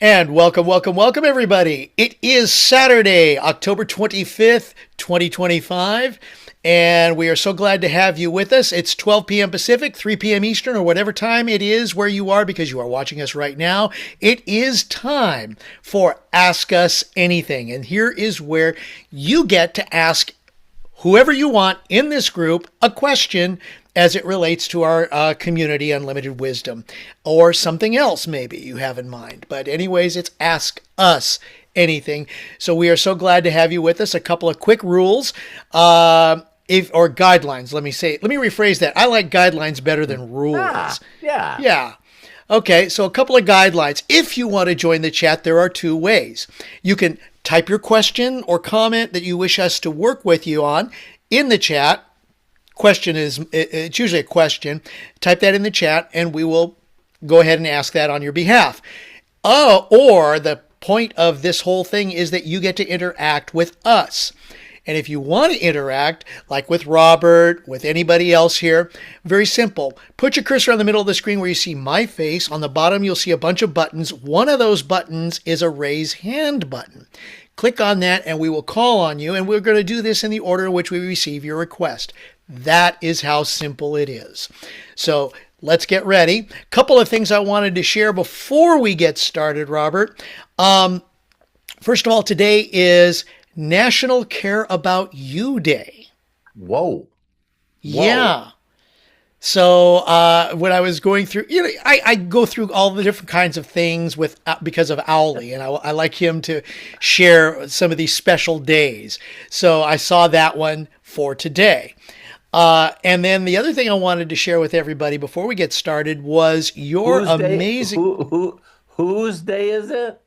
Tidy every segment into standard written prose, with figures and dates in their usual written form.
And welcome, welcome, welcome, everybody. It is Saturday, October 25th, 2025, and we are so glad to have you with us. It's 12 p.m. Pacific, 3 p.m. Eastern, or whatever time it is where you are, because you are watching us right now. It is time for Ask Us Anything, and here is where you get to ask whoever you want in this group a question as it relates to our community, Unlimited Wisdom, or something else maybe you have in mind. But anyways, it's Ask Us Anything. So we are so glad to have you with us. A couple of quick rules, or guidelines. Let me rephrase that. I like guidelines better than rules. Yeah. Okay, so a couple of guidelines. If you want to join the chat, there are two ways. You can type your question or comment that you wish us to work with you on in the chat. It's usually a question. Type that in the chat and we will go ahead and ask that on your behalf. Or the point of this whole thing is that you get to interact with us. And if you want to interact, like with Robert, with anybody else here, very simple. Put your cursor on the middle of the screen where you see my face. On the bottom, you'll see a bunch of buttons. One of those buttons is a raise hand button. Click on that and we will call on you. And we're going to do this in the order in which we receive your request. That is how simple it is. So let's get ready. A couple of things I wanted to share before we get started, Robert. First of all, today is National Care About You Day. Whoa. Yeah. So when I was going through, I go through all the different kinds of things because of Owly, and I like him to share some of these special days. So I saw that one for today. And then the other thing I wanted to share with everybody before we get started was your amazing... Whose day is it?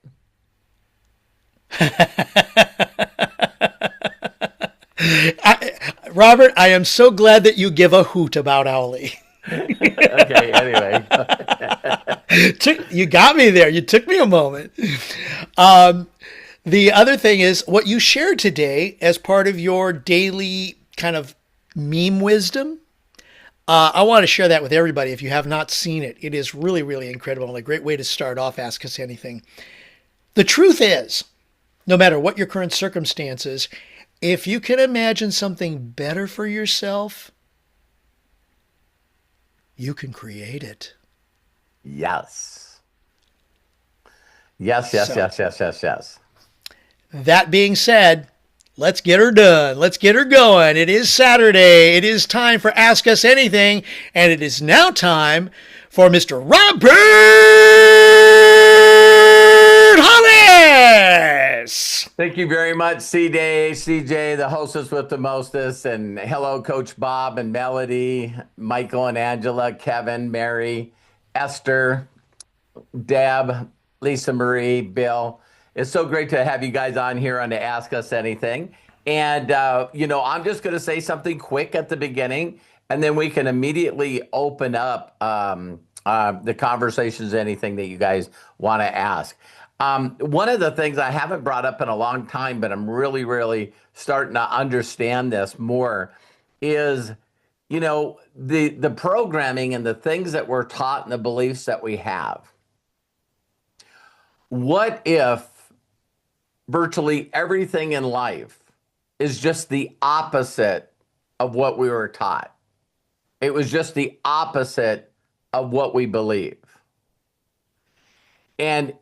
Robert, I am so glad that you give a hoot about Owly. Okay, anyway. You got me there. You took me a moment. The other thing is what you shared today as part of your daily kind of meme wisdom. I want to share that with everybody if you have not seen it. It is really, really incredible and a great way to start off Ask Us Anything. The truth is, no matter what your current circumstances, if you can imagine something better for yourself, you can create it. Yes. Yes. That being said, let's get her done. Let's get her going. It is Saturday. It is time for Ask Us Anything. And it is now time for Mr. Robert Hollis. Thank you very much, CJ, the hostess with the mostest. And hello, Coach Bob and Melody, Michael and Angela, Kevin, Mary, Esther, Deb, Lisa Marie, Bill. It's so great to have you guys on here on the Ask Us Anything. And, I'm just going to say something quick at the beginning, and then we can immediately open up the conversations, anything that you guys want to ask. One of the things I haven't brought up in a long time, but I'm really, really starting to understand this more is, the programming and the things that we're taught and the beliefs that we have. What if virtually everything in life is just the opposite of what we were taught? It was just the opposite of what we believe. And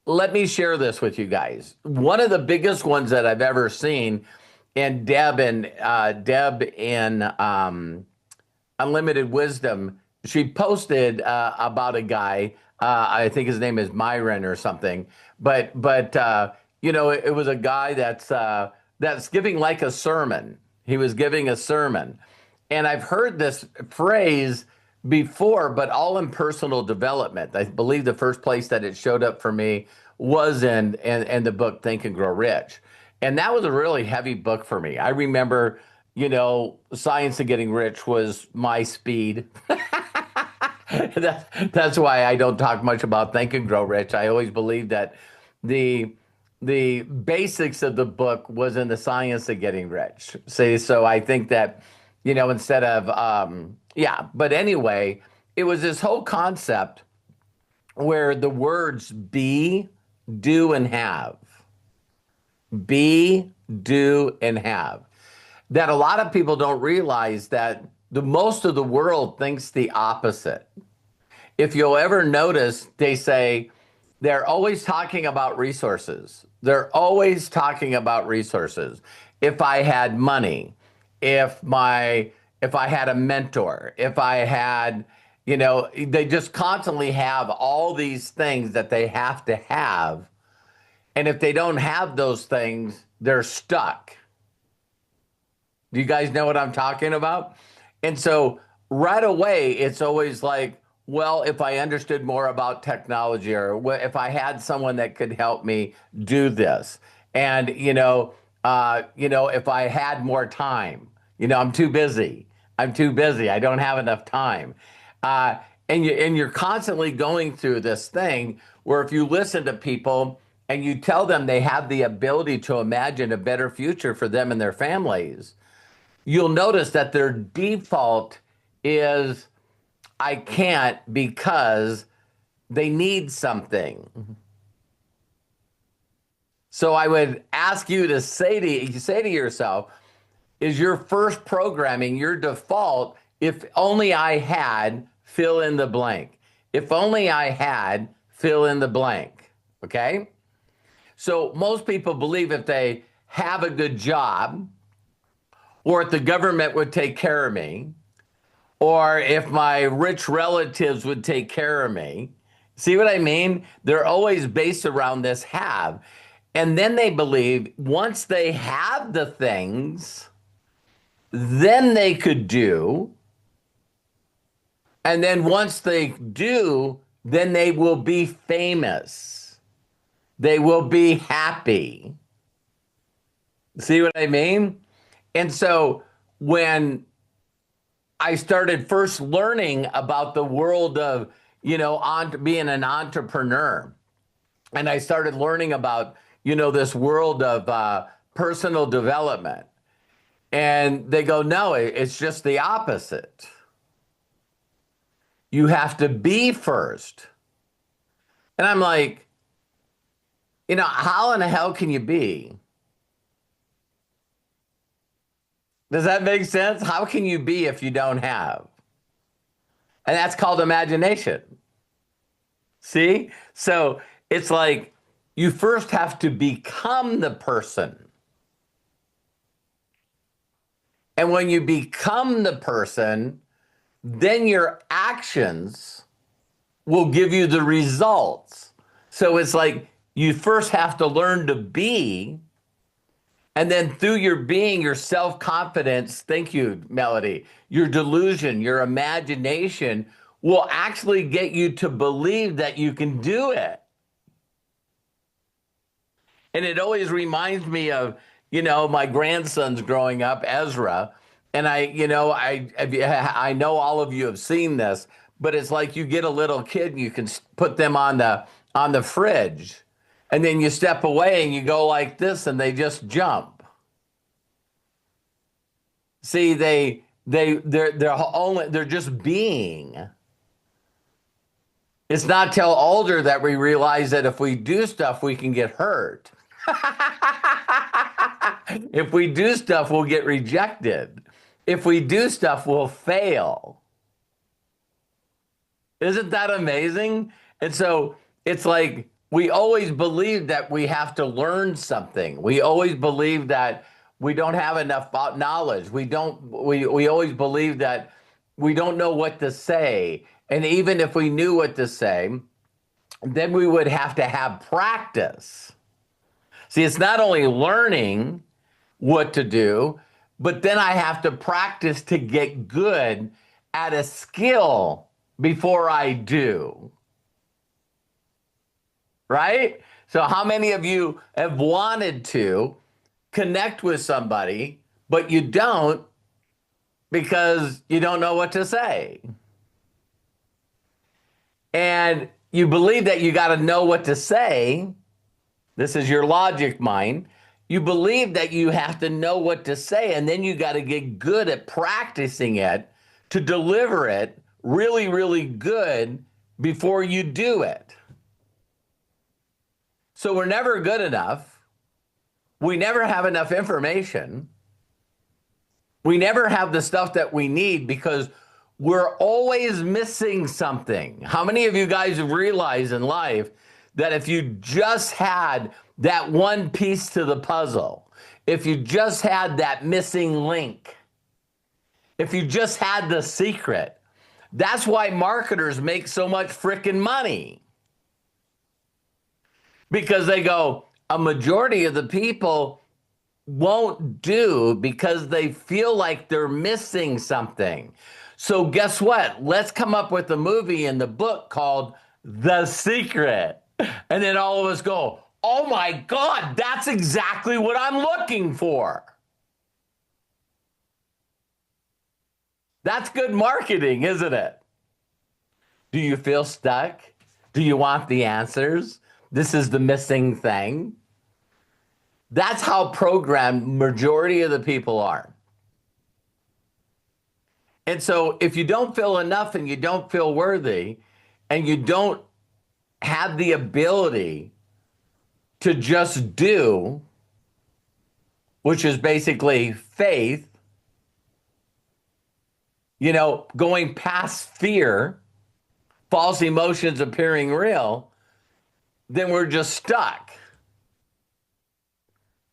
let me share this with you guys. One of the biggest ones that I've ever seen, and Deb in Unlimited Wisdom, she posted about a guy. I think his name is Myron or something. But it was a guy that's giving like a sermon. He was giving a sermon, and I've heard this phrase before, but all in personal development. I believe the first place that it showed up for me was in the book Think and Grow Rich. And that was a really heavy book for me. I remember, Science of Getting Rich was my speed. That's why I don't talk much about Think and Grow Rich. I always believed that the basics of the book was in the Science of Getting Rich. So I think that, instead of, but anyway, it was this whole concept where the words be do, and have. Be, do, and have. That a lot of people don't realize that the most of the world thinks the opposite. If you'll ever notice, they say they're always talking about resources. They're always talking about resources. If I had money, if I had a mentor, if I had, they just constantly have all these things that they have to have. And if they don't have those things, they're stuck. Do you guys know what I'm talking about? And so right away, it's always like, well, if I understood more about technology, or if I had someone that could help me do this, and if I had more time, I'm too busy. I'm too busy. I don't have enough time. Uh, and you're constantly going through this thing where if you listen to people and you tell them they have the ability to imagine a better future for them and their families, you'll notice that their default is, I can't, because they need something. So I would ask you to say to yourself, is your first programming, your default, if only I had, fill in the blank. If only I had, fill in the blank. Okay? So most people believe if they have a good job, or if the government would take care of me, or if my rich relatives would take care of me. See what I mean? They're always based around this have. And then they believe once they have the things, then they could do. And then once they do, then they will be famous. They will be happy. See what I mean? And so when I started first learning about the world of, being an entrepreneur, and I started learning about, this world of personal development, and they go, no, it's just the opposite. You have to be first. And I'm like, how in the hell can you be? Does that make sense? How can you be if you don't have? And that's called imagination. See? So it's like you first have to become the person. And when you become the person, then your actions will give you the results. So it's like you first have to learn to be. And then through your being, your self-confidence, thank you, Melody, your delusion, your imagination will actually get you to believe that you can do it. And it always reminds me of, my grandsons growing up, Ezra. And I know all of you have seen this, but it's like you get a little kid and you can put them on the fridge. And then you step away and you go like this and they just jump. See, they're just being. It's not till older that we realize that if we do stuff, we can get hurt. If we do stuff, we'll get rejected. If we do stuff, we'll fail. Isn't that amazing? And so it's like, we always believe that we have to learn something. We always believe that we don't have enough knowledge. We always believe that we don't know what to say. And even if we knew what to say, then we would have to have practice. See, it's not only learning what to do, but then I have to practice to get good at a skill before I do. Right? So how many of you have wanted to connect with somebody, but you don't because you don't know what to say? And you believe that you got to know what to say. This is your logic mind. You believe that you have to know what to say, and then you got to get good at practicing it to deliver it really, really good before you do it. So we're never good enough. We never have enough information. We never have the stuff that we need because we're always missing something. How many of you guys realize in life that if you just had that one piece to the puzzle, if you just had that missing link, if you just had the secret, that's why marketers make so much freaking money. Because they go, a majority of the people won't do because they feel like they're missing something. So guess what? Let's come up with a movie in the book called The Secret. And then all of us go, oh my God, that's exactly what I'm looking for. That's good marketing, isn't it? Do you feel stuck? Do you want the answers? This is the missing thing. That's how programmed majority of the people are. And so if you don't feel enough and you don't feel worthy and you don't have the ability to just do, which is basically faith, going past fear, false emotions appearing real, then we're just stuck.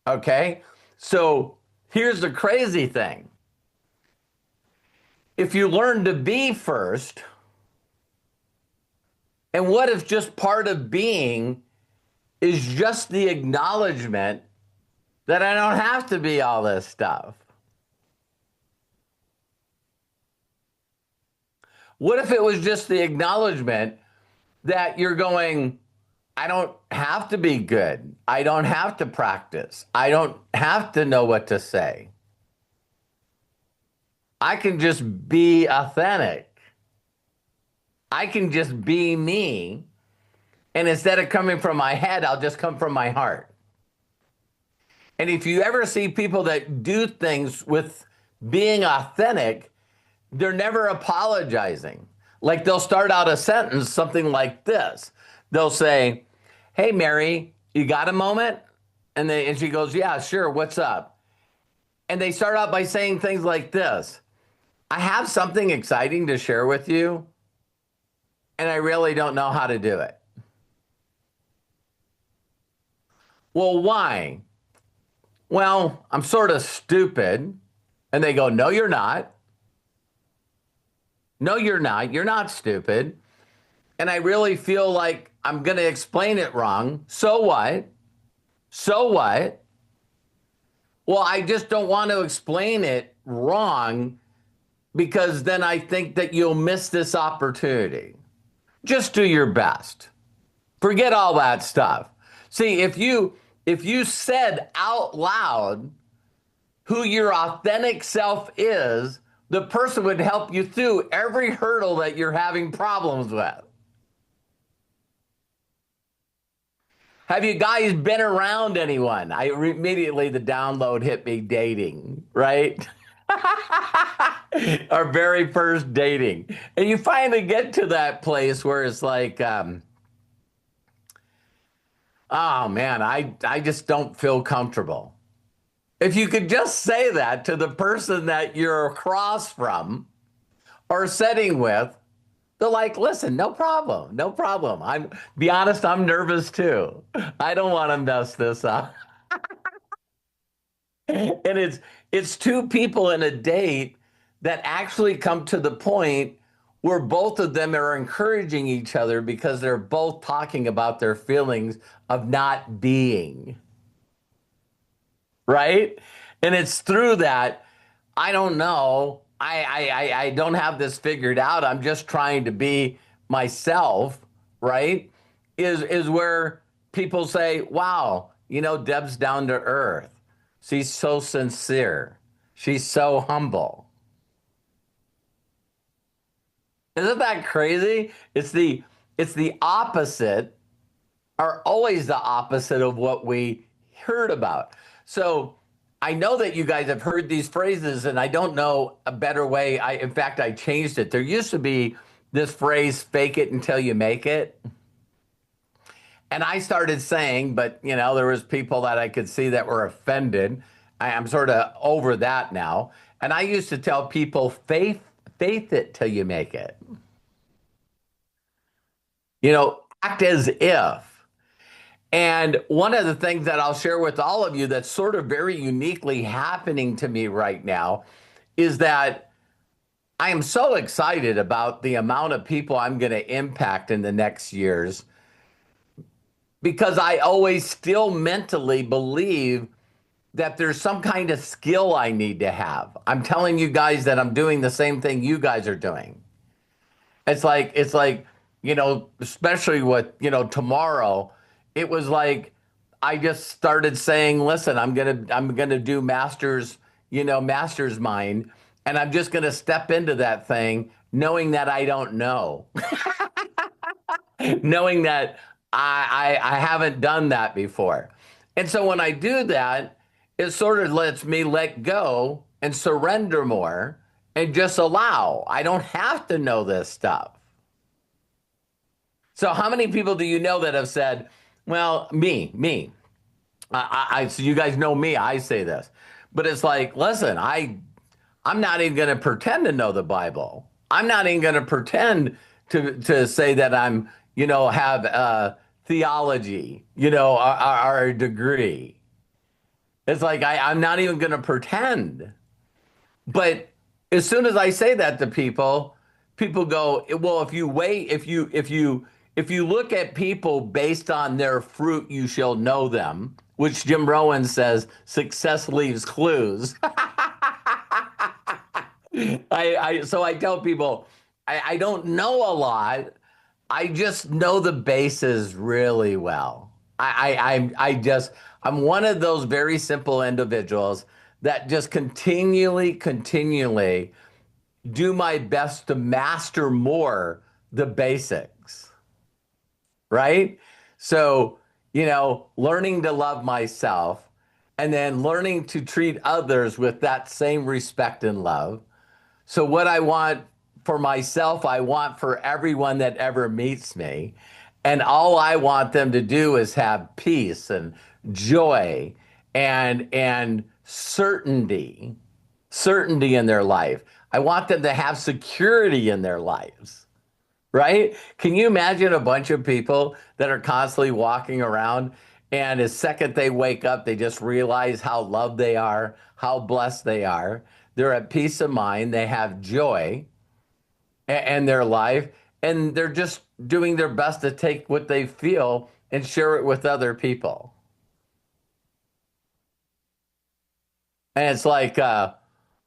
Okay? So here's the crazy thing. If you learn to be first, and what if just part of being is just the acknowledgement that I don't have to be all this stuff? What if it was just the acknowledgement that you're going, I don't have to be good. I don't have to practice. I don't have to know what to say. I can just be authentic. I can just be me. And instead of coming from my head, I'll just come from my heart. And if you ever see people that do things with being authentic, they're never apologizing. Like they'll start out a sentence, something like this. They'll say, hey, Mary, you got a moment? And she goes, yeah, sure, what's up? And they start out by saying things like this. I have something exciting to share with you, and I really don't know how to do it. Well, why? Well, I'm sort of stupid. And they go, no, you're not. No, you're not. You're not stupid. And I really feel like I'm going to explain it wrong. So what? So what? Well, I just don't want to explain it wrong because then I think that you'll miss this opportunity. Just do your best. Forget all that stuff. See, if you said out loud who your authentic self is, the person would help you through every hurdle that you're having problems with. Have you guys been around anyone? Immediately the download hit me, dating, right? Our very first dating. And you finally get to that place where it's like, oh man, I just don't feel comfortable. If you could just say that to the person that you're across from or sitting with, they're like, listen, no problem, no problem. Be honest, I'm nervous too. I don't want to mess this up. And it's two people in a date that actually come to the point where both of them are encouraging each other because they're both talking about their feelings of not being. Right? And it's through that, I don't know, I don't have this figured out. I'm just trying to be myself, right? Is where people say, wow, Deb's down to earth. She's so sincere. She's so humble. Isn't that crazy? It's the opposite, or always the opposite of what we heard about. So I know that you guys have heard these phrases, and I don't know a better way. In fact, I changed it. There used to be this phrase, fake it until you make it. And I started saying, but there was people that I could see that were offended. I'm sort of over that now. And I used to tell people, faith it till you make it. Act as if. And one of the things that I'll share with all of you that's sort of very uniquely happening to me right now is that I am so excited about the amount of people I'm going to impact in the next years, because I always still mentally believe that there's some kind of skill I need to have. I'm telling you guys that I'm doing the same thing you guys are doing. It's like, especially with, tomorrow, it was like I just started saying, listen, I'm gonna do master's mind, and I'm just gonna step into that thing knowing that I don't know. Knowing that I haven't done that before. And so when I do that, it sort of lets me let go and surrender more and just allow. I don't have to know this stuff. So how many people do you know that have said, well, me, so you guys know me, I say this, but it's like, listen, I'm not even going to pretend to know the Bible. I'm not even going to pretend to say that I'm, have theology, or a degree. It's like I'm not even going to pretend. But as soon as I say that to people, people go, well, if you look at people based on their fruit, you shall know them, which Jim Rohn says, success leaves clues. So I tell people, I don't know a lot. I just know the bases really well. I'm one of those very simple individuals that just continually do my best to master more the basics, right? So, learning to love myself and then learning to treat others with that same respect and love. So what I want for myself, I want for everyone that ever meets me. And all I want them to do is have peace and joy and certainty in their life. I want them to have security in their lives, right? Can you imagine a bunch of people that are constantly walking around, and the second they wake up, they just realize how loved they are, how blessed they are. They're at peace of mind. They have joy in their life, and they're just doing their best to take what they feel and share it with other people. And it's like, well,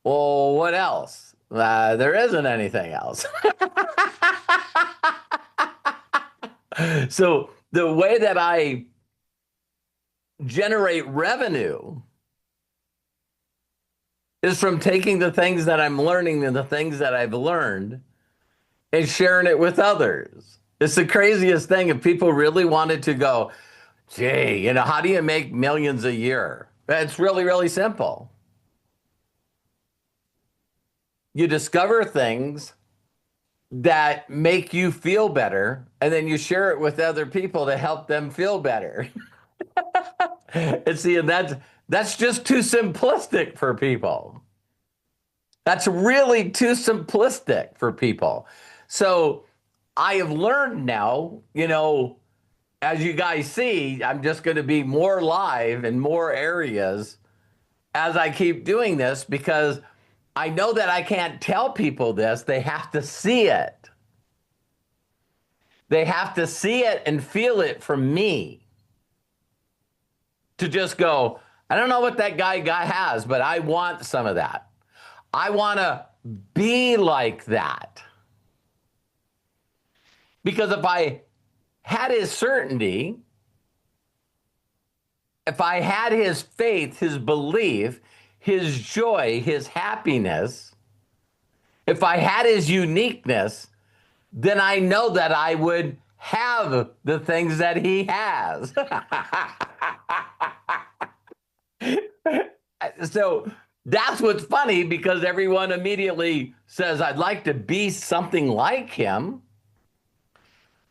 what else? There isn't anything else. So the way that I generate revenue is from taking the things that I'm learning and the things that I've learned and sharing it with others. It's the craziest thing. If people really wanted to go, gee, how do you make millions a year? It's really, really simple. You discover things that make you feel better, and then you share it with other people to help them feel better. And see, and that's just too simplistic for people. That's really too simplistic for people. So I have learned now, as you guys see, I'm just going to be more live in more areas as I keep doing this, because I know that I can't tell people this. They have to see it. They have to see it and feel it from me. To just go, I don't know what that guy has, but I want some of that. I want to be like that. Because if I had his certainty, if I had his faith, his belief, his joy, his happiness, if I had his uniqueness, then I know that I would have the things that he has. So that's what's funny, because everyone immediately says, I'd like to be something like him.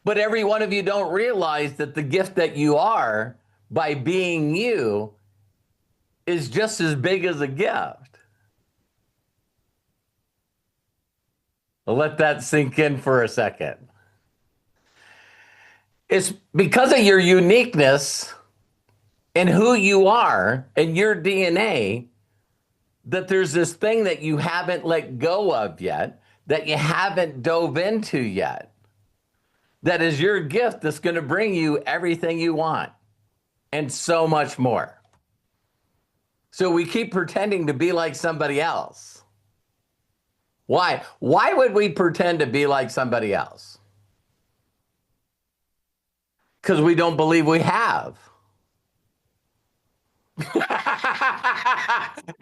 But every one of you don't realize that the gift that you are by being you is just as big as a gift. I'll let that sink in for a second. It's because of your uniqueness and who you are and your DNA that there's this thing that you haven't let go of yet, that you haven't dove into yet, that is your gift that's going to bring you everything you want and so much more. So we keep pretending to be like somebody else. Why? Why would we pretend to be like somebody else? Because we don't believe we have.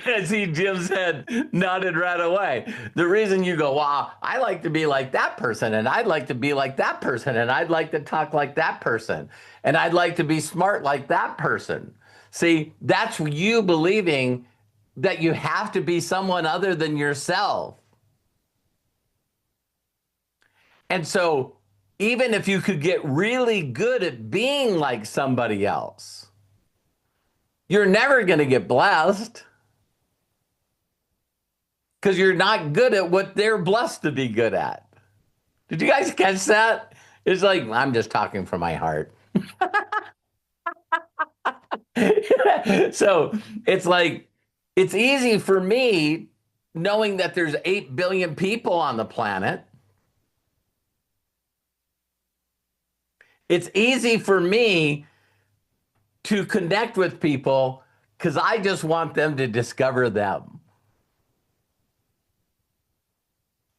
I see Jim's head nodded right away. The reason you go, wow, I like to be like that person, and I'd like to be like that person, and I'd like to talk like that person, and I'd like to be smart like that person. See, that's you believing that you have to be someone other than yourself. And so even if you could get really good at being like somebody else, you're never going to get blessed because you're not good at what they're blessed to be good at. Did you guys catch that? It's like, I'm just talking from my heart. So it's like, it's easy for me knowing that there's 8 billion people on the planet. It's easy for me to connect with people because I just want them to discover them.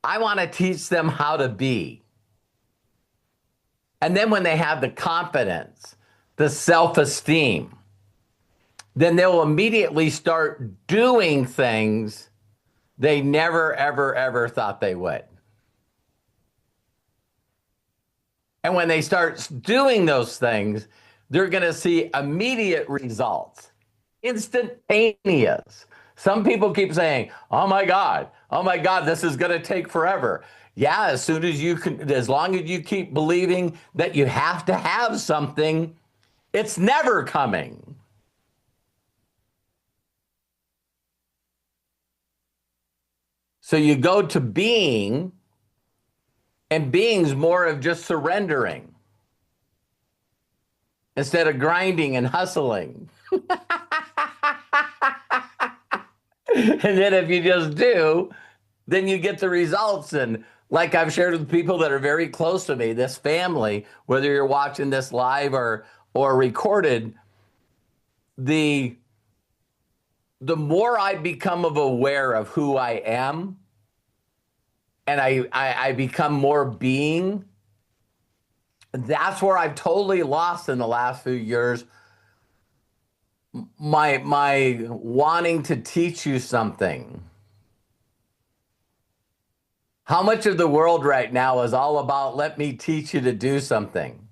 I want to teach them how to be. And then when they have the confidence, the self-esteem, then they'll immediately start doing things they never, ever, ever thought they would. And when they start doing those things, they're going to see immediate results, instantaneous. Some people keep saying, oh my God, this is going to take forever. Yeah, as soon as you can, as long as you keep believing that you have to have something, it's never coming. So you go to being, and being's more of just surrendering instead of grinding and hustling. And then if you just do, then you get the results. And like I've shared with people that are very close to me, this family, whether you're watching this live or recorded, the more I become aware of who I am, and I become more being, that's where I've totally lost in the last few years my wanting to teach you something. How much of the world right now is all about, let me teach you to do something?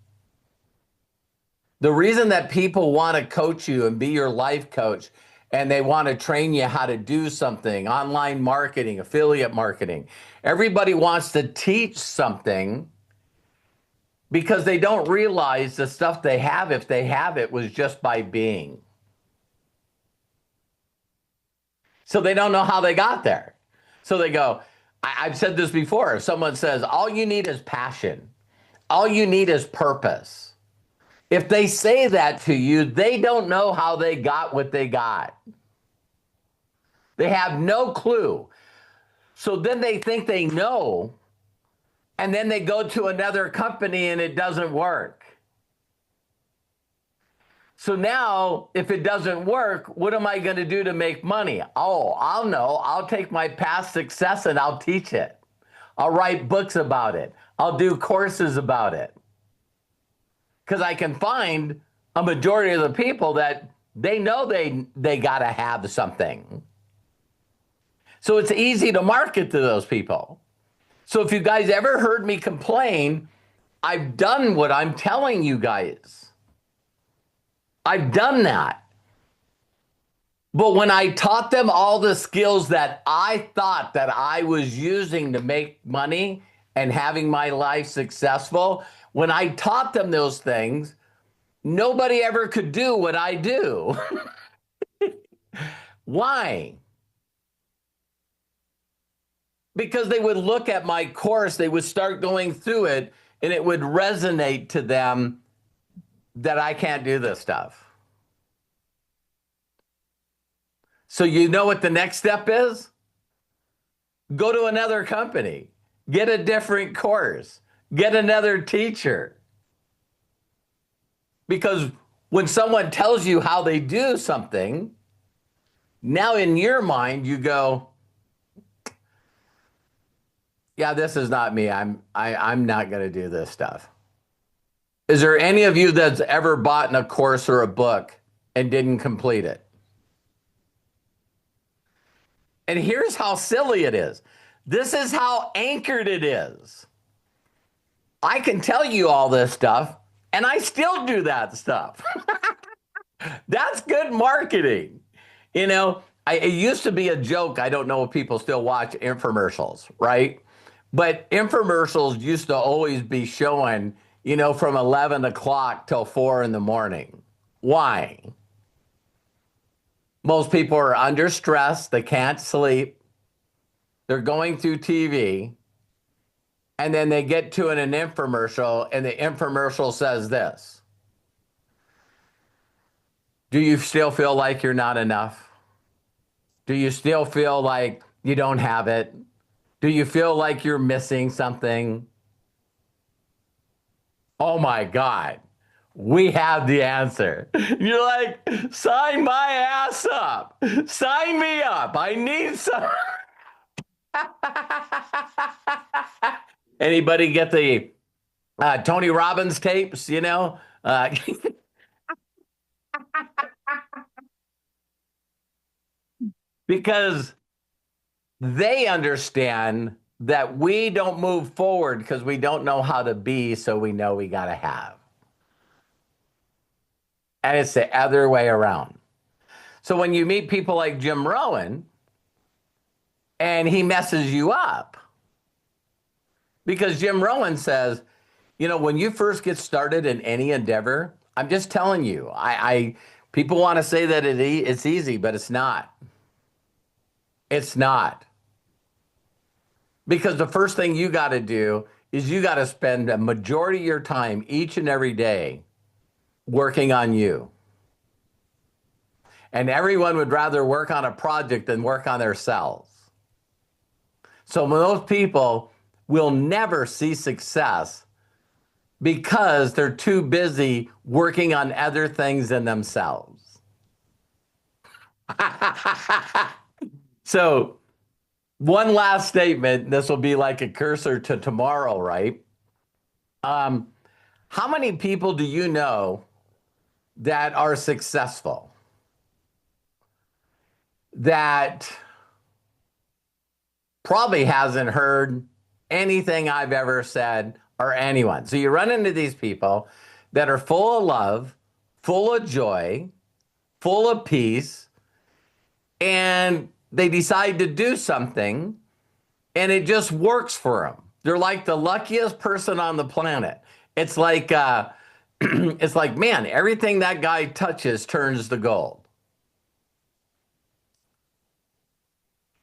The reason that people want to coach you and be your life coach, and they want to train you how to do something, online marketing, affiliate marketing. Everybody wants to teach something because they don't realize the stuff they have, if they have it, was just by being. So they don't know how they got there. So they go, I've said this before, if someone says, all you need is passion, all you need is purpose. If they say that to you, they don't know how they got what they got. They have no clue. So then they think they know, and then they go to another company and it doesn't work. So now, if it doesn't work, what am I going to do to make money? Oh, I'll know. I'll take my past success and I'll teach it. I'll write books about it. I'll do courses about it. Because I can find a majority of the people that they know they got to have something. So it's easy to market to those people. So if you guys ever heard me complain, I've done what I'm telling you guys. I've done that. But when I taught them all the skills that I thought that I was using to make money and having my life successful, when I taught them those things, nobody ever could do what I do. Why? Because they would look at my course, they would start going through it, and it would resonate to them that I can't do this stuff. So you know what the next step is? Go to another company, get a different course, get another teacher. Because when someone tells you how they do something, now in your mind you go, yeah, this is not me. I'm not going to do this stuff. Is there any of you that's ever bought a course or a book and didn't complete it? And here's how silly it is. This is how anchored it is. I can tell you all this stuff, and I still do that stuff. That's good marketing. You know, it used to be a joke. I don't know if people still watch infomercials, right? But infomercials used to always be showing, you know, from 11 o'clock till 4 in the morning. Why? Most people are under stress. They can't sleep. They're going through TV. And then they get to an infomercial, and the infomercial says this: do you still feel like you're not enough? Do you still feel like you don't have it? Do you feel like you're missing something? Oh my God, we have the answer. You're like, sign my ass up. Sign me up. I need some. Anybody get the Tony Robbins tapes, you know? Because they understand that we don't move forward because we don't know how to be, so we know we got to have. And it's the other way around. So when you meet people like Jim Rohn and he messes you up, because Jim Rohn says, you know, when you first get started in any endeavor, I'm just telling you, people want to say that it's easy, but it's not. It's not. Because the first thing you got to do is you got to spend a majority of your time each and every day working on you. And everyone would rather work on a project than work on themselves. So most people will never see success because they're too busy working on other things than themselves. So one last statement, this will be like a cursor to tomorrow, right? How many people do you know that are successful, that probably hasn't heard anything I've ever said or anyone? So you run into these people that are full of love, full of joy, full of peace, and they decide to do something and it just works for them. They're like the luckiest person on the planet. It's like, it's like, man, everything that guy touches turns to gold.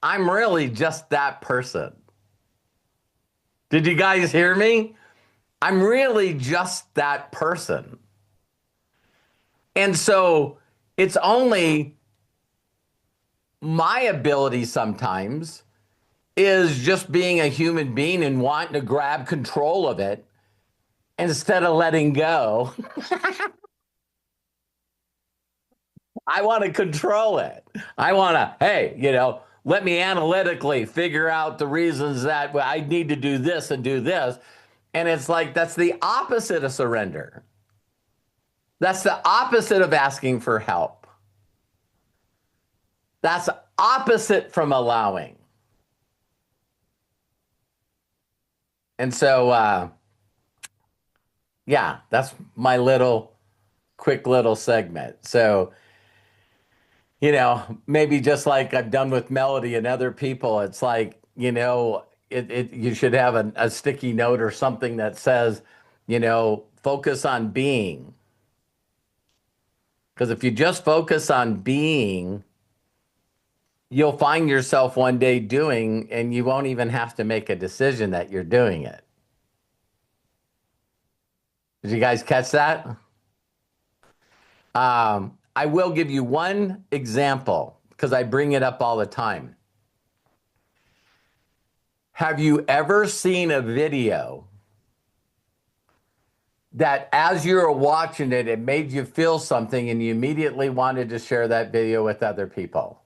I'm really just that person. Did you guys hear me? I'm really just that person. And so it's only my ability sometimes is just being a human being and wanting to grab control of it instead of letting go. I want to control it. I want to, hey, you know, let me analytically figure out the reasons that I need to do this and do this. And it's like, that's the opposite of surrender. That's the opposite of asking for help. That's opposite from allowing. And so, yeah, that's my quick little segment. So, you know, maybe just like I've done with Melody and other people, it's like, you know, you should have a sticky note or something that says, Focus on being. Because if you just focus on being, you'll find yourself one day doing, and you won't even have to make a decision that you're doing it. Did you guys catch that? I will give you one example because I bring it up all the time. Have you ever seen a video that as you were watching it, it made you feel something and you immediately wanted to share that video with other people?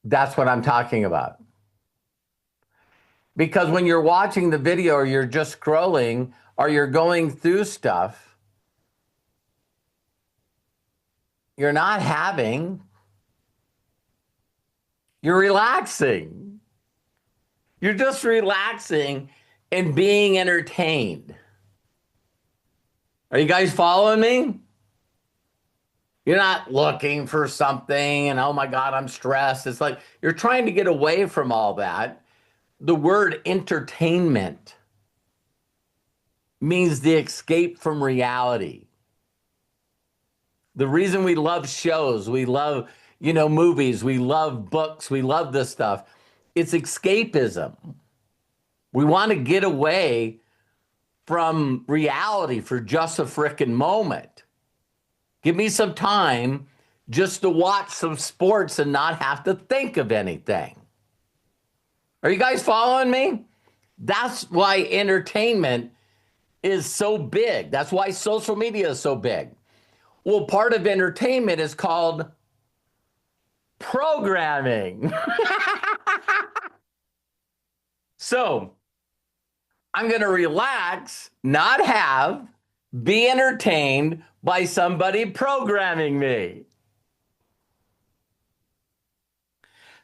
That's what I'm talking about. Because when you're watching the video or you're just scrolling or you're going through stuff, you're not having, you're relaxing. You're just relaxing and being entertained. Are you guys following me? You're not looking for something and, oh my God, I'm stressed. It's like you're trying to get away from all that. The word entertainment means the escape from reality. The reason we love shows, we love, movies, we love books, we love this stuff. It's escapism. We want to get away from reality for just a frickin' moment. Give me some time just to watch some sports and not have to think of anything. Are you guys following me? That's why entertainment is so big. That's why social media is so big. Well, part of entertainment is called programming. So I'm going to relax, not be entertained by somebody programming me.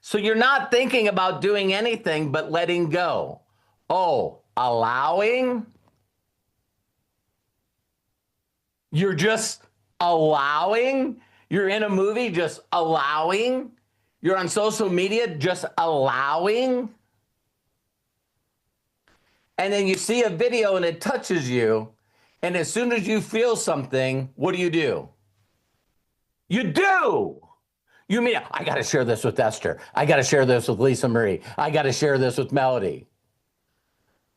So you're not thinking about doing anything but letting go. Oh, allowing? You're just allowing? You're in a movie just allowing? You're on social media just allowing? And then you see a video and it touches you. And as soon as you feel something, what do? You do. You mean, I got to share this with Esther. I got to share this with Lisa Marie. I got to share this with Melody.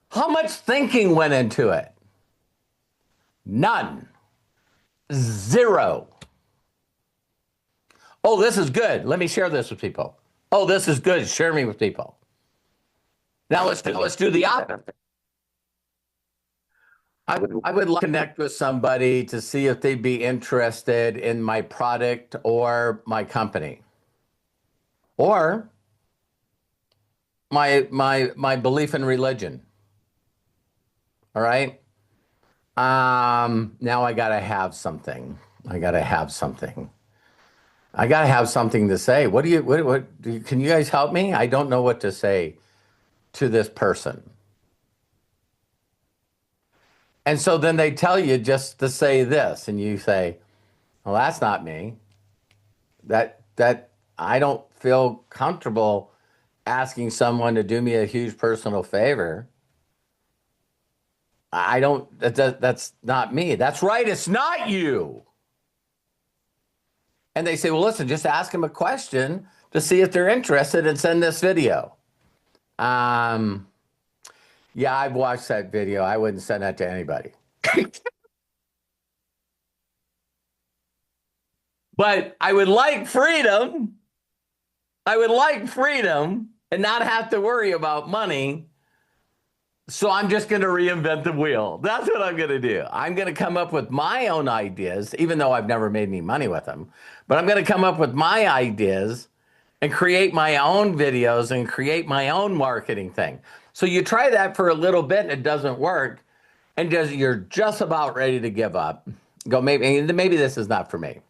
How much thinking went into it? None. Zero. Oh, this is good. Let me share this with people. Oh, this is good. Share me with people. Now let's do the opposite. I would like to connect with somebody to see if they'd be interested in my product or my company, or my belief in religion. All right. Now I gotta have something. I gotta have something to say. What can you guys help me? I don't know what to say to this person. And so then they tell you just to say this, and you say, well, that's not me. That I don't feel comfortable asking someone to do me a huge personal favor. That's not me. That's right, it's not you. And they say, well, listen, just ask them a question to see if they're interested and send this video. Yeah, I've watched that video. I wouldn't send that to anybody. But I would like freedom. I would like freedom and not have to worry about money. So I'm just going to reinvent the wheel. That's what I'm going to do. I'm going to come up with my own ideas, even though I've never made any money with them. But I'm going to come up with my ideas and create my own videos and create my own marketing thing. So you try that for a little bit and it doesn't work, and you're just about ready to give up. Go, maybe this is not for me,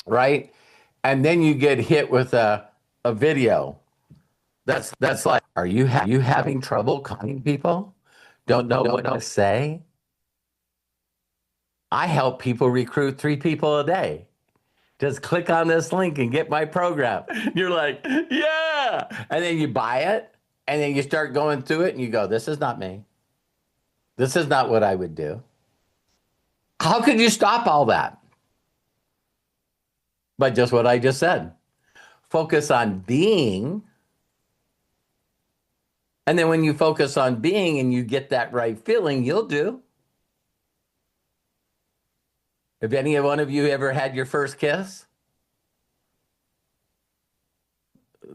right? And then you get hit with a video that's like, are you having trouble calling people? Don't know what to say? I help people recruit 3 people a day. Just click on this link and get my program. You're like, yeah. And then you buy it. And then you start going through it and you go, this is not me. This is not what I would do. How could you stop all that? By just what I just said. Focus on being. And then when you focus on being and you get that right feeling, you'll do. Have any one of you ever had your first kiss?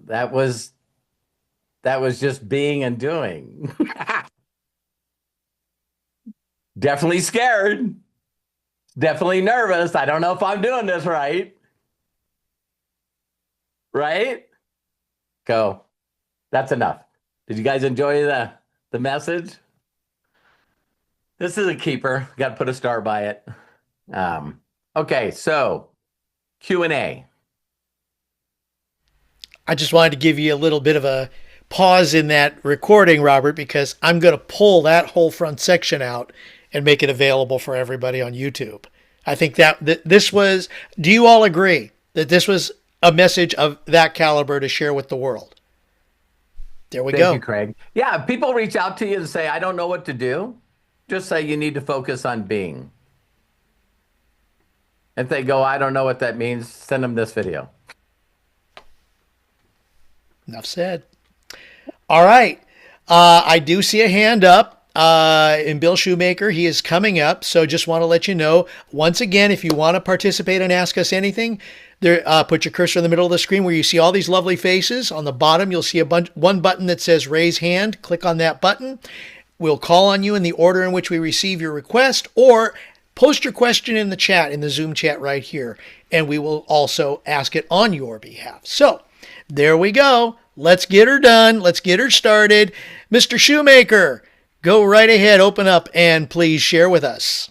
That was just being and doing. Definitely scared. Definitely nervous. I don't know if I'm doing this right. Right? Go. That's enough. Did you guys enjoy the message? This is a keeper. Got to put a star by it. Okay, so Q&A. I just wanted to give you a little bit of a pause in that recording, Robert, because I'm going to pull that whole front section out and make it available for everybody on YouTube. I think that this was, do you all agree that this was a message of that caliber to share with the world? There we go. Thank you, Craig. Yeah, if people reach out to you and say, I don't know what to do, just say you need to focus on being. If they go, I don't know what that means, send them this video. Enough said. All right. I do see a hand up in Bill Shoemaker. He is coming up. So just want to let you know, once again, if you want to participate and ask us anything, there, put your cursor in the middle of the screen where you see all these lovely faces. On the bottom, you'll see one button that says raise hand. Click on that button. We'll call on you in the order in which we receive your request, or post your question in the chat, in the Zoom chat right here, and we will also ask it on your behalf. So there we go. Let's get her done. Let's get her started. Mr. Shoemaker, go right ahead, open up, and please share with us.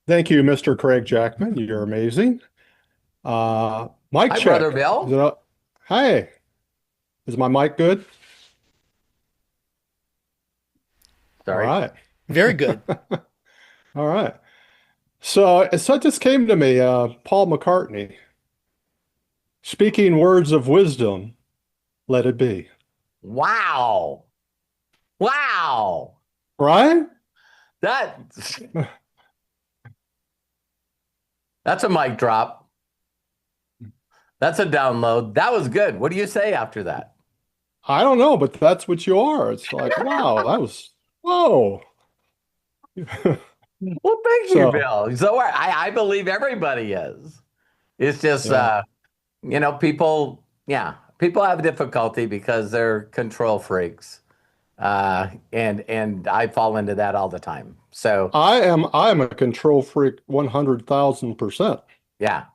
Thank you, Mr. Craig Jackman. You're amazing. Mic Hi, check. Brother Bill. Hi. Is my mic good? Sorry. All right. Very good. All right. So it just came to me, Paul McCartney, speaking words of wisdom, let it be. Wow. Wow. Right? That's a mic drop. That's a download. That was good. What do you say after that? I don't know, but that's what you are. It's like, wow, that was, whoa. Well, thank you, So, Bill. So I believe everybody is. It's just, yeah. people have difficulty because they're control freaks. And I fall into that all the time. So I'm a control freak 100,000%. yeah.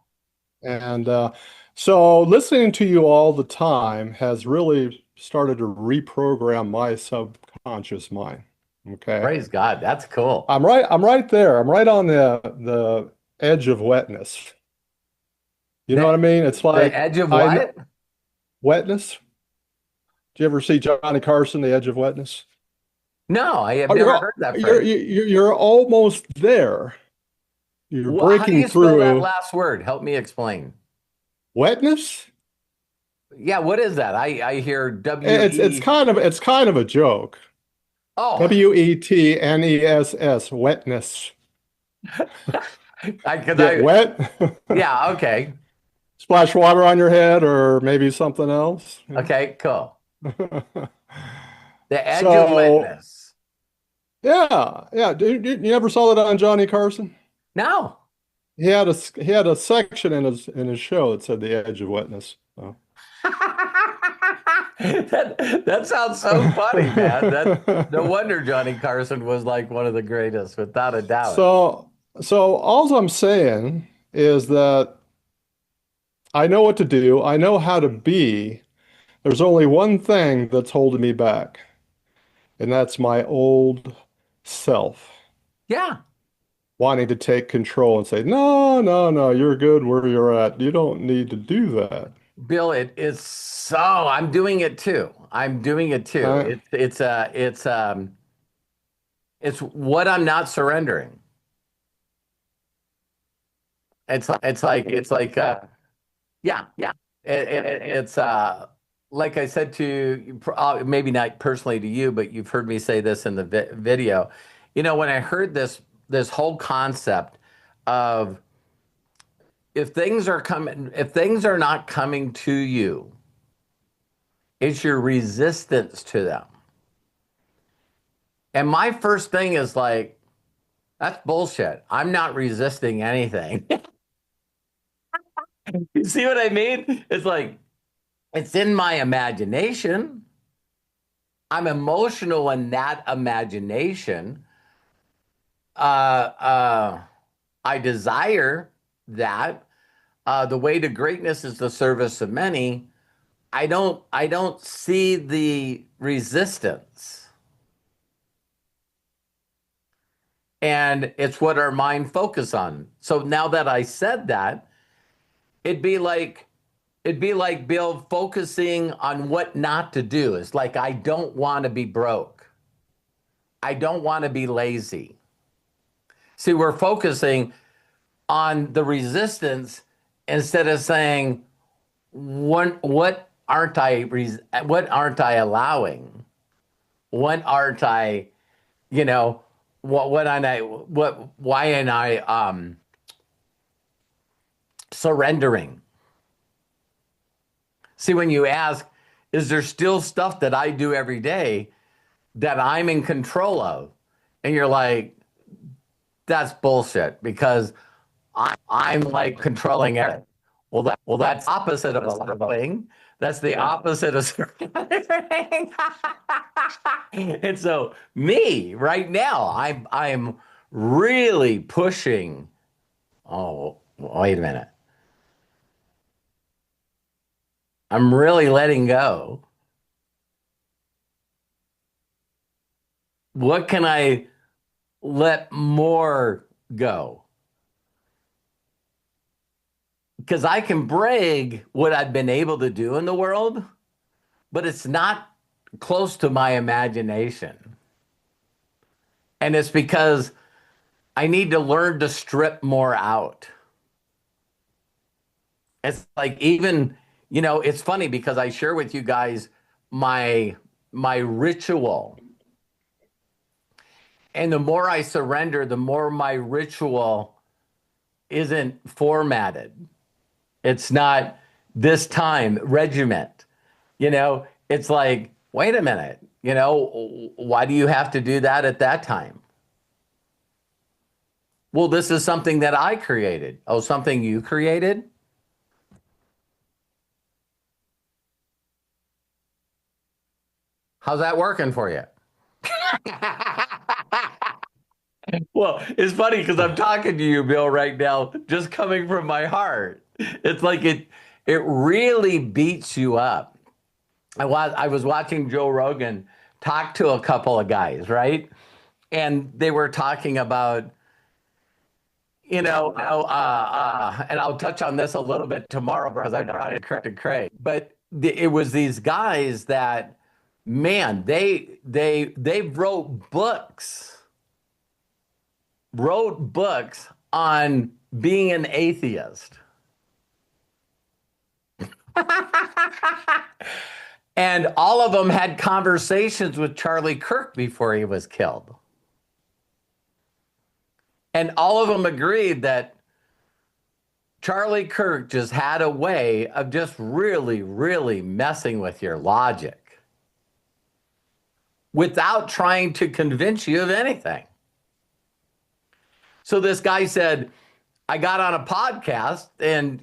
And so listening to you all the time has really started to reprogram my subconscious mind. Okay. Praise God. That's cool. I'm right there. I'm right on the edge of wetness. You know what I mean? It's like The edge of what? Wetness. Do you ever see Johnny Carson, The Edge of Wetness? No, I have Oh, never heard that phrase. you're almost there. You're Well, how do breaking you spell that through last word? Help me explain. wetness. Yeah, what is that? I hear It's kind of a joke. Oh, Wetness. Wetness. Get wet. Yeah, okay. Splash water on your head, or maybe something else. Okay, cool. The edge of So, wetness. yeah. You never saw that on Johnny Carson? No. He had a section in his show that said the edge of wetness. So. That sounds so funny, man. No wonder Johnny Carson was like one of the greatest, without a doubt. So all I'm saying is that I know what to do. I know how to be. There's only one thing that's holding me back, and that's my old self. Yeah. Wanting to take control and say, no, you're good where you're at. You don't need to do that. Bill, I'm doing it too. I'm doing it too. It's what I'm not surrendering. It's like yeah. It's like I said to you, maybe not personally to you, but you've heard me say this in the video. When I heard this whole concept of if things are not coming to you, it's your resistance to them. And my first thing is like, that's bullshit. I'm not resisting anything. You see what I mean? It's like, it's in my imagination. I'm emotional in that imagination. Uh, I desire that. The way to greatness is the service of many. I don't see the resistance. And it's what our mind focus on. So now that I said that, it'd be like Bill focusing on what not to do. It's like, I don't want to be broke. I don't want to be lazy. See, we're focusing on the resistance instead of saying, what aren't I allowing? What aren't I, why am I surrendering? See, when you ask, is there still stuff that I do every day that I'm in control of? And you're like, that's bullshit, because I'm like controlling it. Well, that's opposite of a loving. That's the opposite of surrendering. And so me right now, I'm really pushing. Oh, wait a minute. I'm really letting go. What can I let more go? Because I can brag what I've been able to do in the world, but it's not close to my imagination. And it's because I need to learn to strip more out. It's like, even, it's funny because I share with you guys my ritual. And the more I surrender, the more my ritual isn't formatted. It's not this time regiment. It's like, wait a minute, why do you have to do that at that time? Well, this is something that I created. Oh, something you created? How's that working for you? Well, it's funny because I'm talking to you, Bill, right now, just coming from my heart. It's like it really beats you up. I was watching Joe Rogan talk to a couple of guys, right? And they were talking about, and I'll touch on this a little bit tomorrow because I brought it to Craig. But it was these guys that, man, they wrote books on being an atheist. And all of them had conversations with Charlie Kirk before he was killed. And all of them agreed that Charlie Kirk just had a way of just really, really messing with your logic without trying to convince you of anything. So this guy said, I got on a podcast and,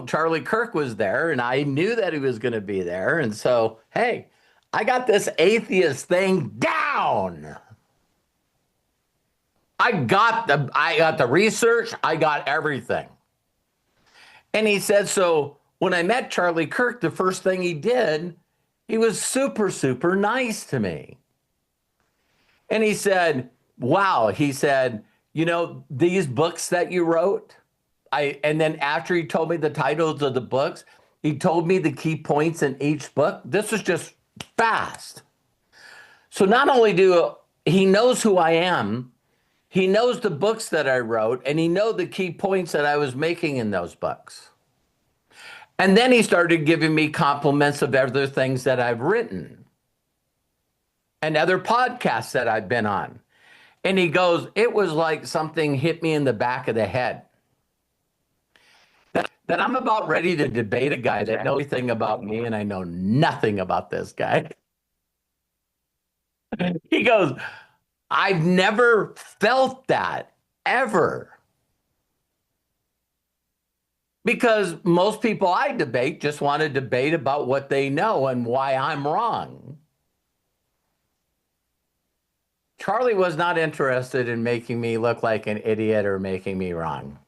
Charlie Kirk was there and I knew that he was going to be there. And so, hey, I got this atheist thing down. I got the research. I got everything. And he said, so when I met Charlie Kirk, the first thing he did, he was super, super nice to me. And he said, wow, he said, these books that you wrote, and then after he told me the titles of the books, he told me the key points in each book. This is just fast. So not only he knows who I am, he knows the books that I wrote, and he knows the key points that I was making in those books. And then he started giving me compliments of other things that I've written and other podcasts that I've been on. And he goes, it was like something hit me in the back of the head. That I'm about ready to debate a guy that knows everything about me and I know nothing about this guy. He goes, I've never felt that ever. Because most people I debate just want to debate about what they know and why I'm wrong. Charlie was not interested in making me look like an idiot or making me wrong.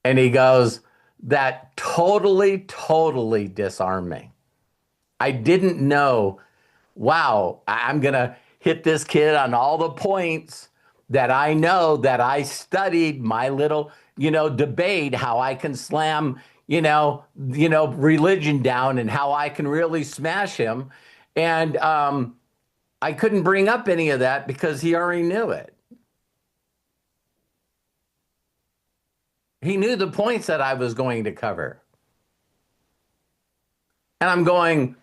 And he goes, that totally disarmed me. I didn't know, wow, I'm going to hit this kid on all the points that I know, that I studied my little, debate, how I can slam, religion down and how I can really smash him. And I couldn't bring up any of that because he already knew it. He knew the points that I was going to cover. And I'm going,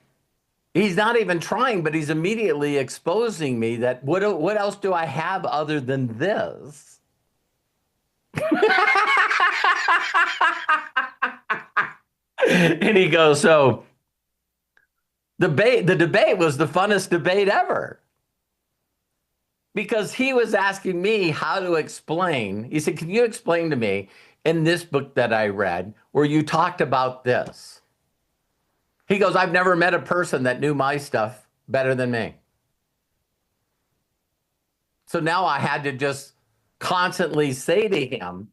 he's not even trying, but he's immediately exposing me that what else do I have other than this? And he goes, so the debate was the funnest debate ever. Because he was asking me how to explain. He said, can you explain to me in this book that I read where you talked about this? He goes, I've never met a person that knew my stuff better than me. So now I had to just constantly say to him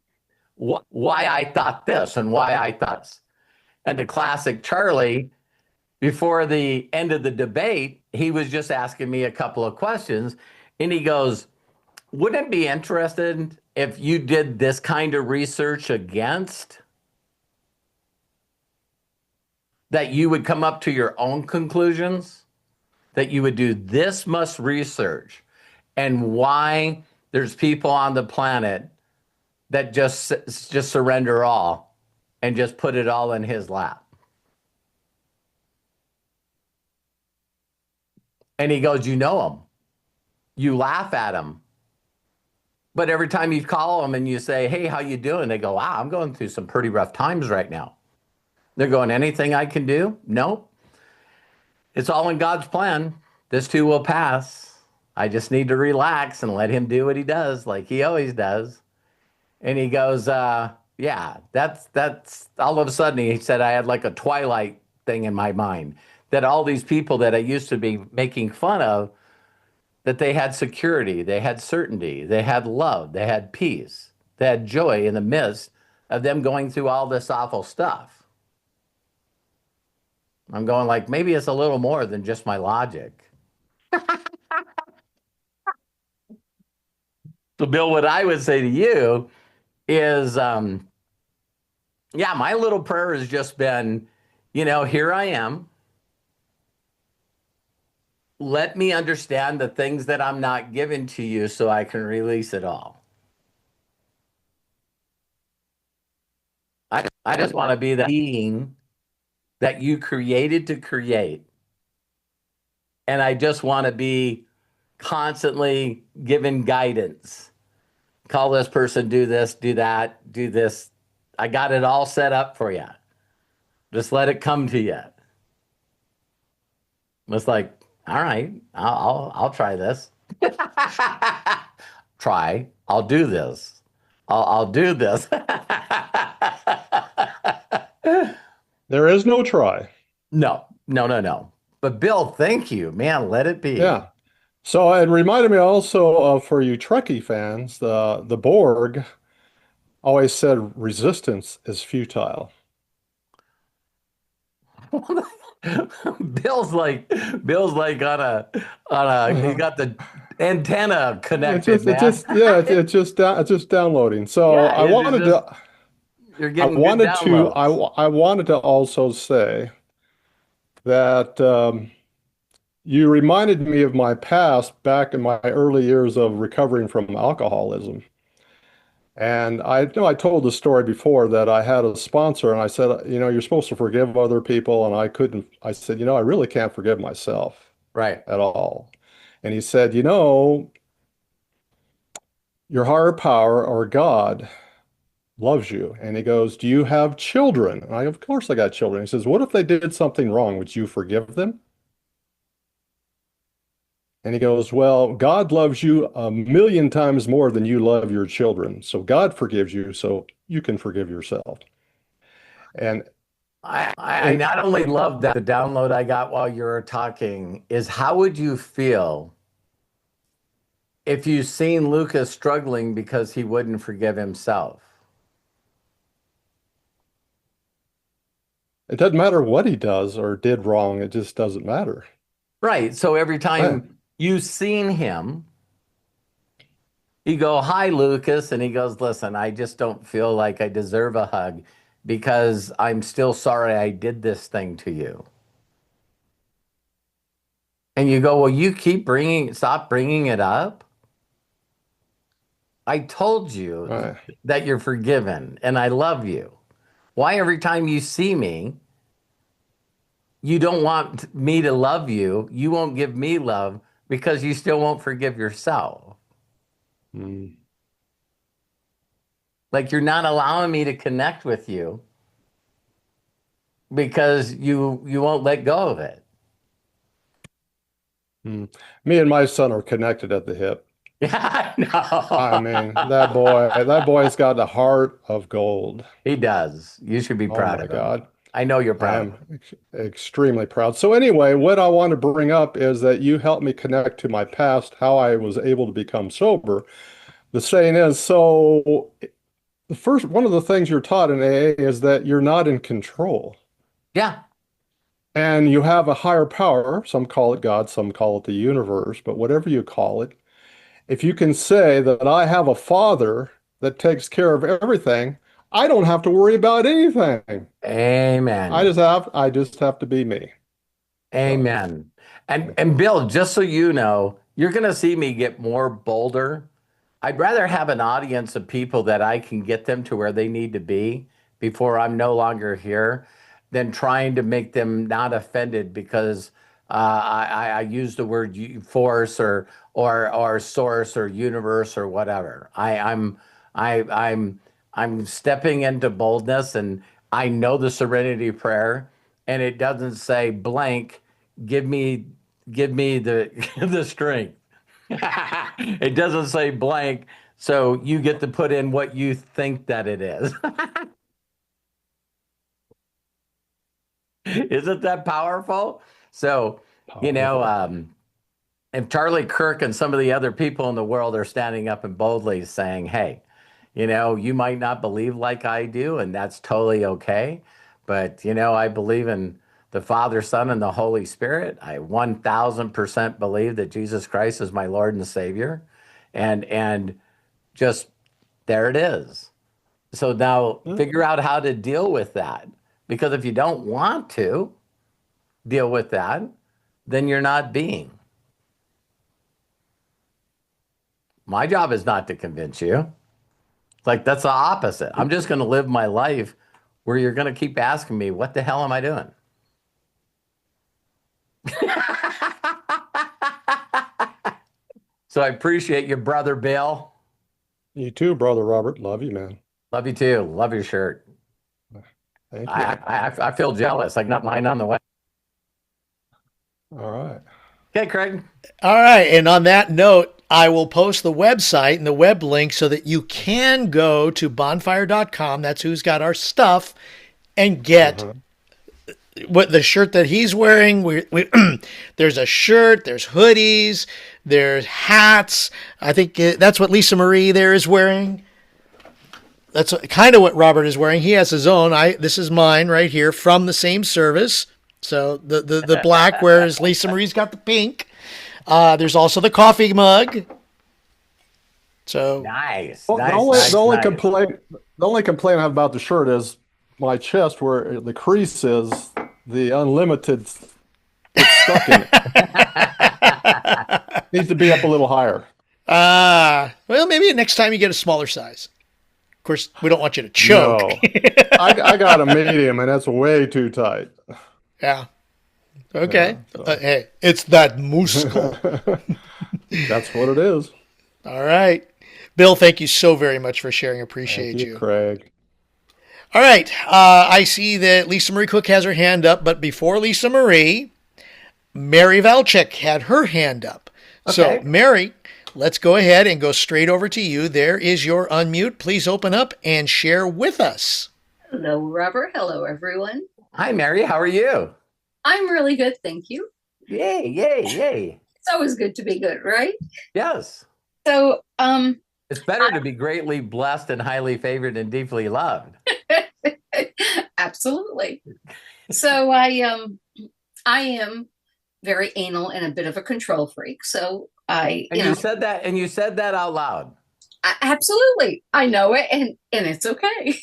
why I thought this and why I thought. And the classic Charlie, before the end of the debate, he was just asking me a couple of questions. And he goes, wouldn't it be interested if you did this kind of research against? That you would come up to your own conclusions? That you would do this much research and why there's people on the planet that just surrender all and just put it all in his lap. And he goes, you know him. You laugh at him. But every time you call them and you say, hey, how you doing? They go, wow, I'm going through some pretty rough times right now. They're going, anything I can do? Nope. It's all in God's plan. This too will pass. I just need to relax and let him do what he does like he always does. And he goes, yeah, that's all of a sudden he said I had like a Twilight thing in my mind. That all these people that I used to be making fun of, that they had security, they had certainty, they had love, they had peace, they had joy in the midst of them going through all this awful stuff. I'm going like, maybe it's a little more than just my logic. So Bill, what I would say to you is, yeah, my little prayer has just been, here I am. Let me understand the things that I'm not giving to you so I can release it all. I just want to be the being that you created to create. And I just want to be constantly given guidance. Call this person, do this, do that, do this. I got it all set up for you. Just let it come to you. It's like, all right, I'll try this. Try. I'll do this. I'll do this. There is no try. No. But Bill, thank you, man. Let it be. Yeah. So it reminded me also of, for you Trekkie fans, the Borg always said resistance is futile. Bill's like on a he got the antenna connected, man. It's just downloading. So Yeah, I wanted to you're getting good downloads. I wanted to also say that you reminded me of my past back in my early years of recovering from alcoholism. And I know I told the story before that I had a sponsor and I said, you're supposed to forgive other people. And I couldn't, I said, I really can't forgive myself Right. at all. And he said, your higher power or God loves you. And he goes, do you have children? And of course I got children. He says, what if they did something wrong? Would you forgive them? And he goes, well, God loves you a million times more than you love your children. So God forgives you, so you can forgive yourself. And I not only love that, the download I got while you were talking is, how would you feel if you seen Lucas struggling because he wouldn't forgive himself? it doesn't matter what he does or did wrong. It just doesn't matter. Right. So every time you seen him, you go, hi, Lucas. And he goes, listen, I just don't feel like I deserve a hug because I'm still sorry I did this thing to you. And you go, well, you stop bringing it up. I told you Right. that you're forgiven and I love you. Why every time you see me, you don't want me to love you? You won't give me love because you still won't forgive yourself. Mm. Like, you're not allowing me to connect with you because you won't let go of it. Mm. Me and my son are connected at the hip. Yeah, I I mean, that boy's got a heart of gold. He does. You should be Oh proud my of him. God. I know you're I proud of am him. extremely proud. So anyway, what I want to bring up is that you helped me connect to my past, how I was able to become sober. The saying is, so the first one of the things you're taught in AA is that you're not in control. Yeah. And you have a higher power. Some call it God, some call it the universe, but whatever you call it, if you can say that I have a father that takes care of everything, I don't have to worry about anything. Amen. I just have to be me. So, Amen. And Bill, just so you know, you're going to see me get more bolder. I'd rather have an audience of people that I can get them to where they need to be before I'm no longer here than trying to make them not offended because I use the word force or source or universe or whatever. I'm stepping into boldness, and I know the Serenity Prayer, and it doesn't say blank. Give me the the strength. It doesn't say blank, so you get to put in what you think that it is. Isn't that powerful? So, you know, powerful. if Charlie Kirk and some of the other people in the world are standing up and boldly saying, hey, you might not believe like I do, and that's totally okay. But, I believe in the Father, Son, and the Holy Spirit. I 1000% believe that Jesus Christ is my Lord and Savior. And just there it is. So now Yeah. figure out how to deal with that. Because if you don't want to deal with that, then you're not being. My job is not to convince you. Like, that's the opposite. I'm just going to live my life where you're going to keep asking me, what the hell am I doing? So I appreciate you, brother Bill. You too, brother Robert. Love you, man. Love you too. Love your shirt. Thank you. I feel jealous. I got mine on the way. All right. Okay, Craig. All right. And on that note, I will post the website and the web link so that you can go to bonfire.com. That's who's got our stuff, and get what the shirt that he's wearing. There's a shirt, there's hoodies, there's hats. I think that's what Lisa Marie there is wearing. That's kind of what Robert is wearing. He has his own. This is mine right here from the same service. So the black, whereas Lisa Marie's got the pink. There's also the coffee mug. So Nice. Well, Nice. the only Nice. complaint I have about the shirt is my chest, where the crease is, the unlimited. It's stuck in it. Needs to be up a little higher. well, maybe next time you get a smaller size. Of course, we don't want you to choke. No. I got a medium, and that's way too tight. Yeah. Okay. Yeah, so. Hey, it's that muscle. That's what it is. All right. Bill, thank you so very much for sharing. Appreciate Thank you, Craig. All right. I see that Lisa Marie Cook has her hand up, but before Lisa Marie, Mary Valchek had her hand up. Okay. So, Mary, let's go ahead and go straight over to you. There is your unmute. Please open up and share with us. Hello, Robert. Hello, everyone. Hi, Mary. How are you? I'm really good, thank you. Yay, yay, yay. It's always good to be good, right? Yes. So, It's better to be greatly blessed and highly favored and deeply loved. absolutely. So I am very anal and a bit of a control freak. So You said that out loud. absolutely, I know it, and it's okay.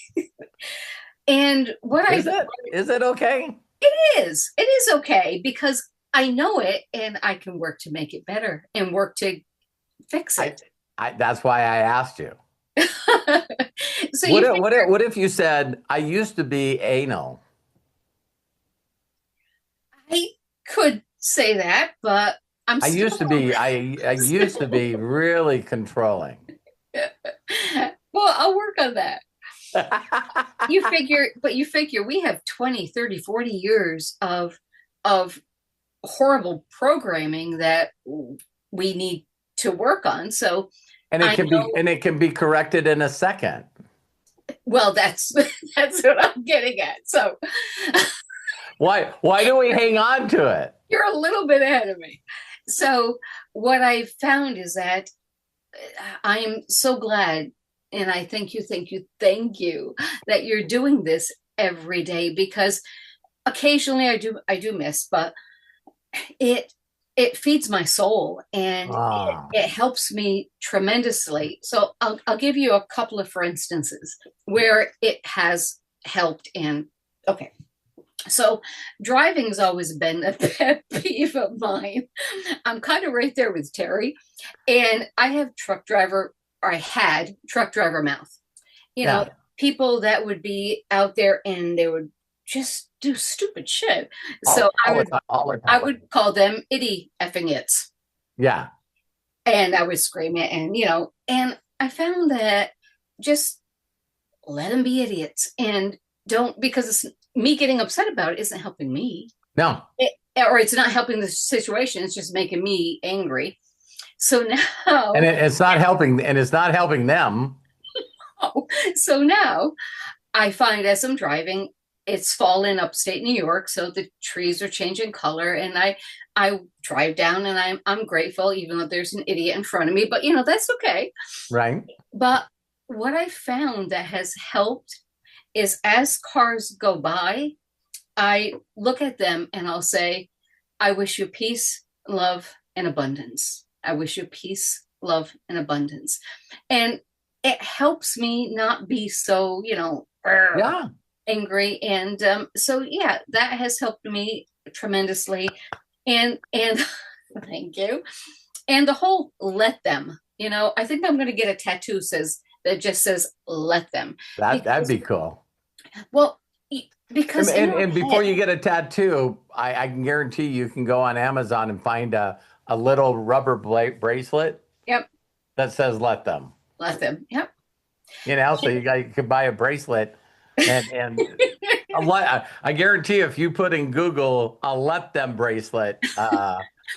And what Is it okay? it is okay because I know it, and I can work to make it better and work to fix it. That's why I asked you. So What if you said, I used to be anal? I could say that, but I'm I still used to be really controlling. Well, I'll work on that. You figure we have 20, 30, 40 years of horrible programming that we need to work on. So And it can be corrected in a second. well, that's what I'm getting at. So Why do we hang on to it? you're a little bit ahead of me. So what I found is that I am so glad, and I thank you that you're doing this every day, because occasionally I do miss, but it feeds my soul, and it helps me tremendously. So I'll give you a couple of for instances where it has helped. And okay. So driving's always been a pet peeve of mine. I'm kind of right there with Terry. And I had truck driver mouth. You know, people that would be out there and they would just do stupid shit. So I would call them itty effing its. Yeah. And I would scream it, and and I found that just let them be idiots, and don't, because it's me getting upset about it isn't helping me. No. Or it's not helping the situation. It's just making me angry. So now, And it's not helping them. So now I find as I'm driving, it's fall in upstate New York, so the trees are changing color, and I drive down, and I'm grateful, even though there's an idiot in front of me, but that's okay. Right. But what I found that has helped is, as cars go by, I look at them and I'll say, I wish you peace, love, and abundance. I wish you peace, love, and abundance. And it helps me not be so, angry. And so, yeah, that has helped me tremendously. And thank you. And the whole let them, I think I'm going to get a tattoo that just says let them. That'd be cool. Well, because and before you get a tattoo, I can guarantee you can go on Amazon and find a little rubber bracelet. Yep. That says let them. Let them. Yep. So you could buy a bracelet, and I guarantee if you put in Google a let them bracelet.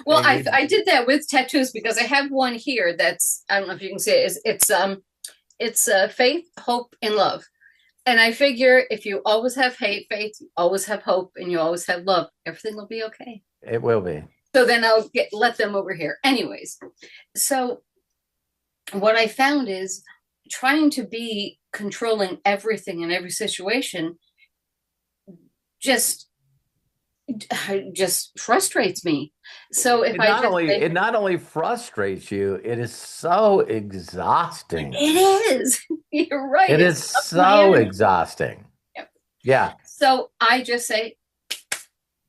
Well, I did that with tattoos, because I have one here that's, I don't know if you can see it. It's faith, hope, and love. And I figure if you always have faith, you always have hope, and you always have love, everything will be okay. It will be. So then I'll let them over here. Anyways, so what I found is trying to be controlling everything in every situation just frustrates me. So if it not only frustrates you, it is so exhausting. It is. You're right. It is so exhausting. Yep. Yeah. So I just say,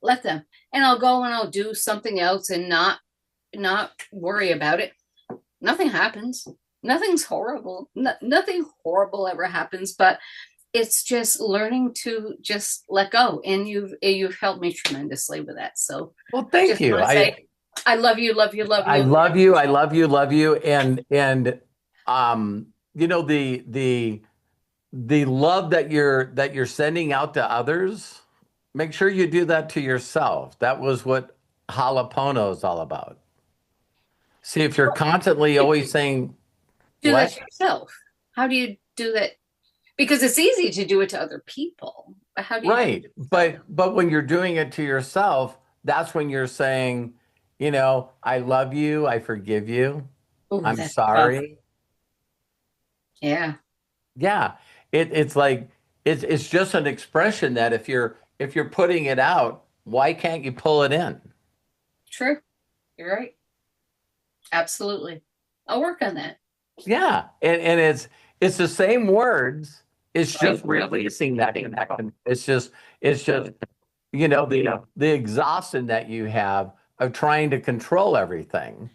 let them, and I'll go and I'll do something else and not worry about it. Nothing happens. nothing's horrible. Nothing horrible ever happens, but it's just learning to just let go. And you've helped me tremendously with that. So Well, thank just you. want to say, I love you, love you, love I you. love you. I love you. Love you. And you know, the love that you're sending out to others, make sure you do that to yourself. That was what Halapono is all about. See, if you're constantly always saying, Do that what? to yourself. How do you do that? Because it's easy to do it to other people. But how do you do Right. But when you're doing it to yourself, that's when you're saying, you know, I love you, I forgive you, Oh, I'm that's tough. sorry. Yeah, Yeah. It's like it's just an expression that if you're putting it out, why can't you pull it in? true. You're right. Absolutely. I'll work on that. Yeah. And it's the same words. It's just releasing that connection. It's just you know the exhaustion that you have of trying to control everything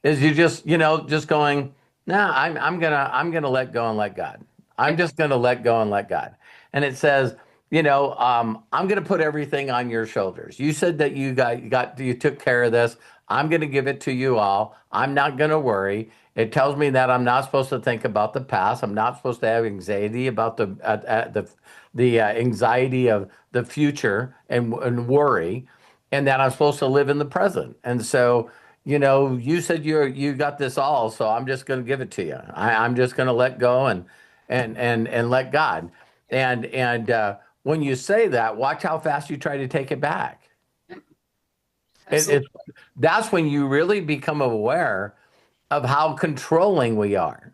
is you just just going, nah, I'm gonna let go and let God. I'm Yep. just gonna let go and let God. And it says, I'm gonna put everything on your shoulders. You said that you took care of this. I'm gonna give it to you all. I'm not gonna worry. It tells me that I'm not supposed to think about the past. I'm not supposed to have anxiety about the anxiety of the future and worry, and that I'm supposed to live in the present. And so, you said you got this all, so I'm just going to give it to you. I'm just going to let go and let God. And when you say that, watch how fast you try to take it back. It, Absolutely. it that's when you really become aware of how controlling we are.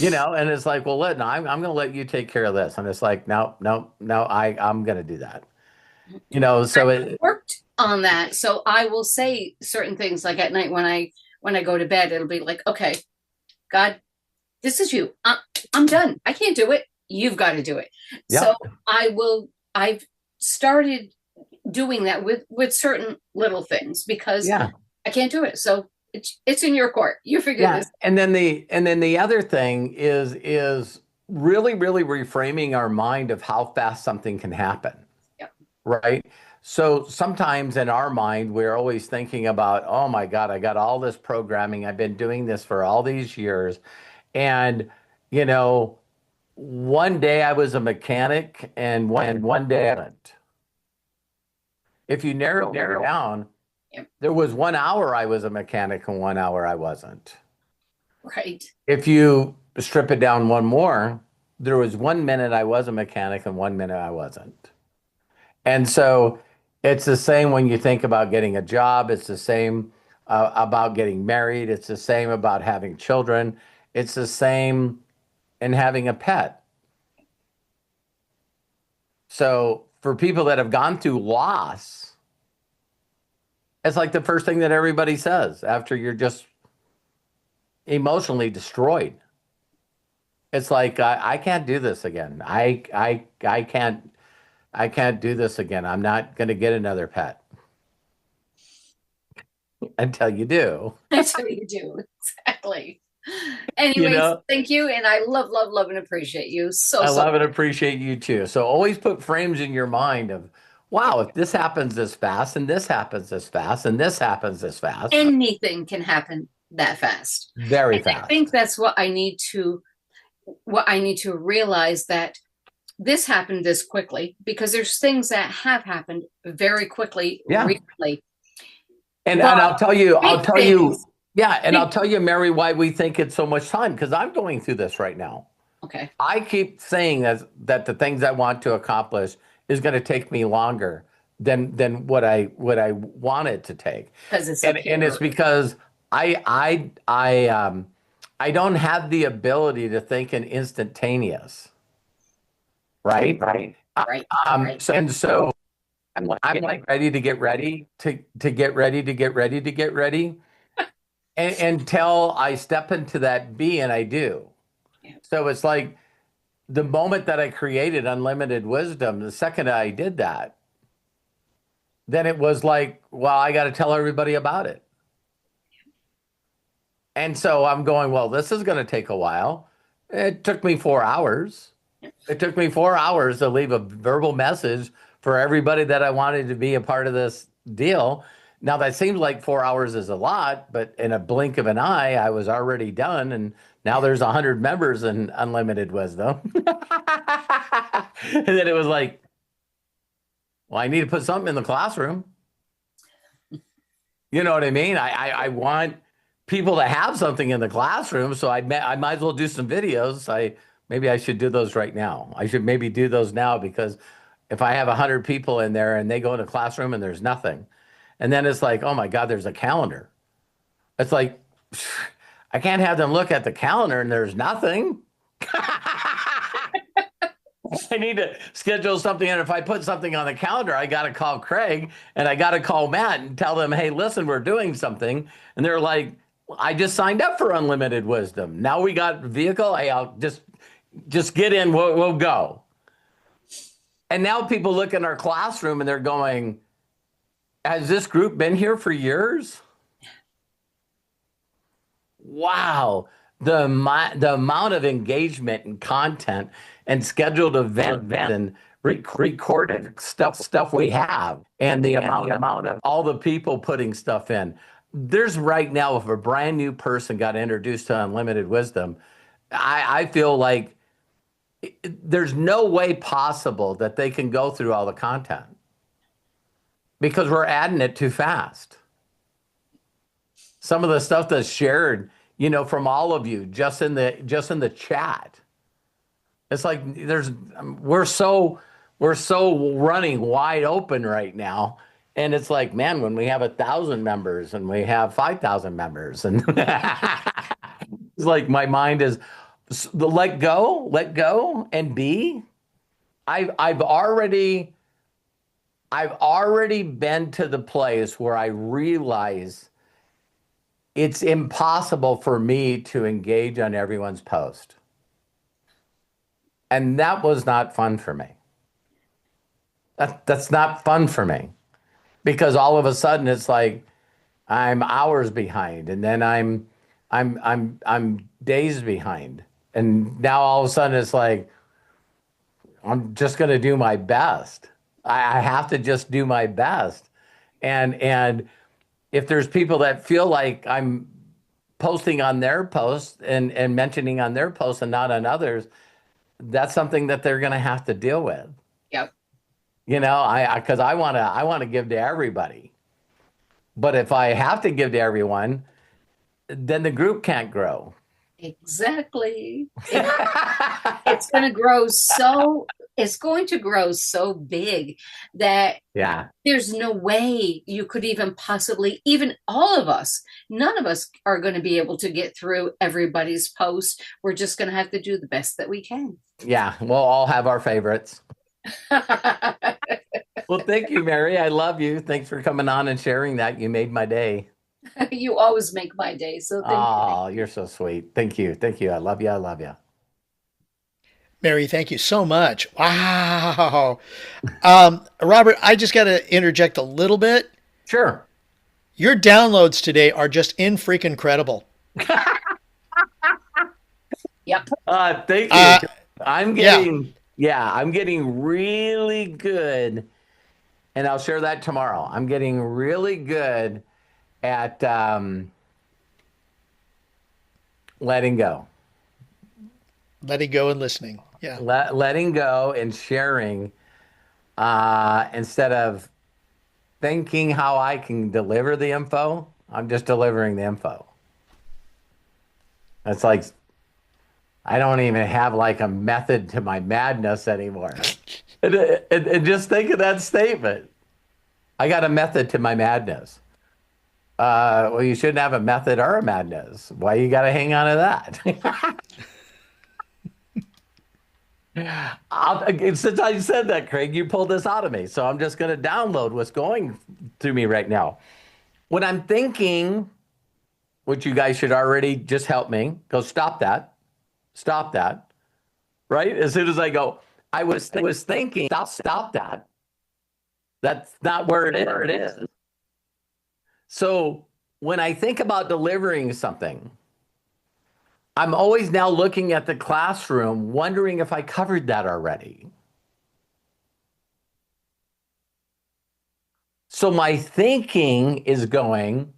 And it's like, well, I'm going to let you take care of this, and it's like, no, no, no, I'm going to do that. So Worked on that. So I will say certain things like at night when I go to bed, it'll be like, okay, God, this is you. I'm done. I can't do it. You've got to do it. yeah, So I've started doing that with certain little things because yeah. I can't do it. So it's in your court. You figure Yeah, this. and then the other thing is really really reframing our mind of how fast something can happen, Yep. right? So sometimes in our mind we're always thinking about, oh my God, I got all this programming. I've been doing this for all these years, and you know, one day I was a mechanic, and one day I wasn't. If you narrow it down, Yep. there was 1 hour I was a mechanic and 1 hour I wasn't. Right. If you strip it down one more, there was 1 minute I was a mechanic and 1 minute I wasn't. And so it's the same when you think about getting a job. It's the same about getting married. It's the same about having children. It's the same in having a pet. So for people that have gone through loss, it's like the first thing that everybody says after you're just emotionally destroyed. It's like I can't do this again. I can't do this again. I'm not going to get another pet until you do. That's what you do. Exactly. You Anyways, know, thank you. And I love, love, love, and appreciate you so, I so. love and appreciate you too. So always put frames in your mind of, wow, if this happens this fast and this happens this fast and this happens this fast, Anything can happen that fast. very And I think fast. that's what I need to realize, that this happened this quickly because there's things that have happened very quickly Yeah. recently. And But I'll big tell you, things. yeah, and I'll Big, tell you, Mary, why we think it's so much time, because I'm going through this right now. okay. I keep saying that the things I want to accomplish is going to take me longer than what I want it to take, Because it's and up and it's here. because I don't have the ability to think in instantaneous, right? Right. Right. So I'm like ready to get ready to get ready to get ready to get ready, until I step into that B, and I do. Yeah. So it's like the moment that I created unlimited wisdom, the second I did that, then it was like, well, I got to tell everybody about it. And so I'm going, well, this is going to take a while. It took me 4 hours. It took me 4 hours to leave a verbal message for everybody that I wanted to be a part of this deal. Now, that seems like 4 hours is a lot, but in a blink of an eye, I was already done. And now there's 100 members in Unlimited Wisdom. And then it was like, well, I need to put something in the classroom. You know what I mean? I want people to have something in the classroom, so I might as well do some videos. Maybe I should do those right now. I should maybe do those now, because if I have 100 people in there and they go in a classroom and there's nothing, and then it's like, oh my God, there's a calendar. It's like, I can't have them look at the calendar and there's nothing. I need to schedule something. And if I put something on the calendar, I got to call Craig and I got to call Matt and tell them, hey, listen, we're doing something. And they're like, I just signed up for Unlimited Wisdom. Now we got vehicle. Hey, I'll just get in. We'll go. And now people look in our classroom and they're going, has this group been here for years? Wow. The amount of engagement and content and scheduled event and recorded stuff we have, and the amount of all the people putting stuff in. There's right now, if a brand new person got introduced to Unlimited Wisdom, I feel like there's no way possible that they can go through all the content because we're adding it too fast. Some of the stuff that's shared, from all of you, just in the chat. It's like we're so running wide open right now. And it's like, man, when we have 1,000 members and we have 5,000 members, and it's like my mind is let go and be. I've already been to the place where I realize it's impossible for me to engage on everyone's post. And that was not fun for me. That's not fun for me, because all of a sudden it's like I'm hours behind, and then I'm days behind, and now all of a sudden it's like I'm just going to do my best. I have to just do my best, and if there's people that feel like I'm posting on their posts and mentioning on their posts and not on others, that's something that they're going to have to deal with. Yep. Because I want to give to everybody. But if I have to give to everyone, then the group can't grow. Exactly. It's going to grow so big that there's no way you could even possibly, even all of us, none of us are going to be able to get through everybody's post. We're just going to have to do the best that we can. Yeah, we'll all have our favorites. Well, thank you, Mary. I love you. Thanks for coming on and sharing that. You made my day. You always make my day. So thank you. Oh, you're so sweet. Thank you. Thank you. I love you. I love you. Mary, thank you so much. Wow. Robert, I just got to interject a little bit. Sure. Your downloads today are just freaking incredible. Yep. Thank you. I'm getting really good, and I'll share that tomorrow. I'm getting really good at letting go. Letting go and listening. Yeah. Letting go and sharing instead of thinking how I can deliver the info. I'm just delivering the info. It's like I don't even have like a method to my madness anymore. and just think of that statement. I got a method to my madness. Well, you shouldn't have a method or a madness. Why you got to hang on to that? Since I said that, Craig, you pulled this out of me. So I'm just going to download what's going through me right now. When I'm thinking, which you guys should already just help me, go stop that. Stop that. Right? As soon as I go, I was thinking, stop that. That's not where it is. So when I think about delivering something, I'm always now looking at the classroom, wondering if I covered that already. So my thinking is going,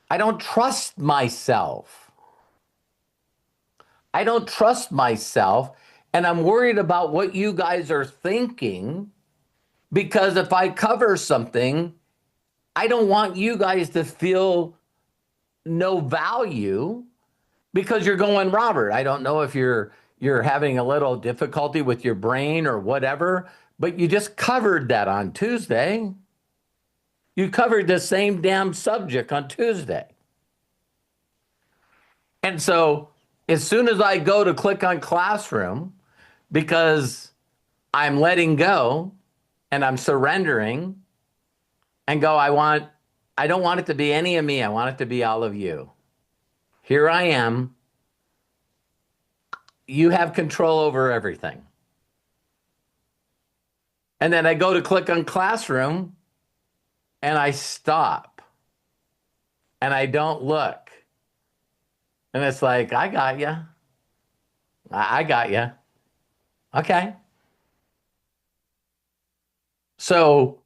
I don't trust myself. I don't trust myself. And I'm worried about what you guys are thinking, because if I cover something, I don't want you guys to feel no value, because you're going, Robert, I don't know if you're having a little difficulty with your brain or whatever, but you just covered that on Tuesday. You covered the same damn subject on Tuesday. And so as soon as I go to click on classroom, because I'm letting go and I'm surrendering and go, I don't want it to be any of me. I want it to be all of you. Here I am. You have control over everything. And then I go to click on classroom and I stop and I don't look. And it's like, I got you. I got you. Okay. So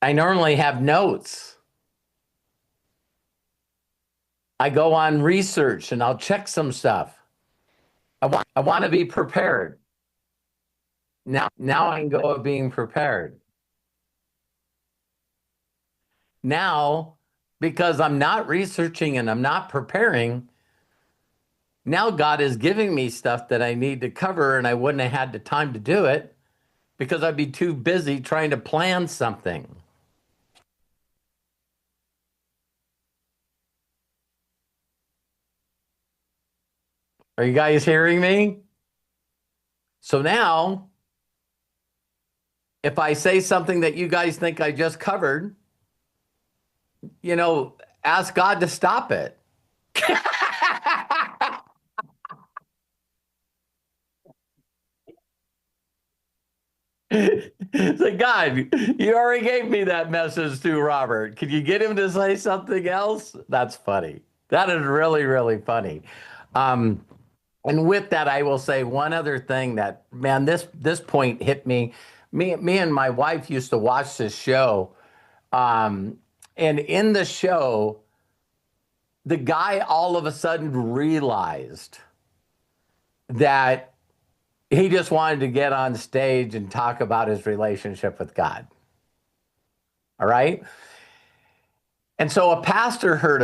I normally have notes. I go on research and I'll check some stuff. I want to be prepared. Now I can go of being prepared. Now, because I'm not researching and I'm not preparing, now God is giving me stuff that I need to cover, and I wouldn't have had the time to do it because I'd be too busy trying to plan something. Are you guys hearing me? So now, if I say something that you guys think I just covered, ask God to stop it. Say, God, you already gave me that message to Robert. Could you get him to say something else? That's funny. That is really, really funny. And with that, I will say one other thing that, man, this point hit me. Me and my wife used to watch this show. And in the show, the guy all of a sudden realized that he just wanted to get on stage and talk about his relationship with God. All right? And so a pastor heard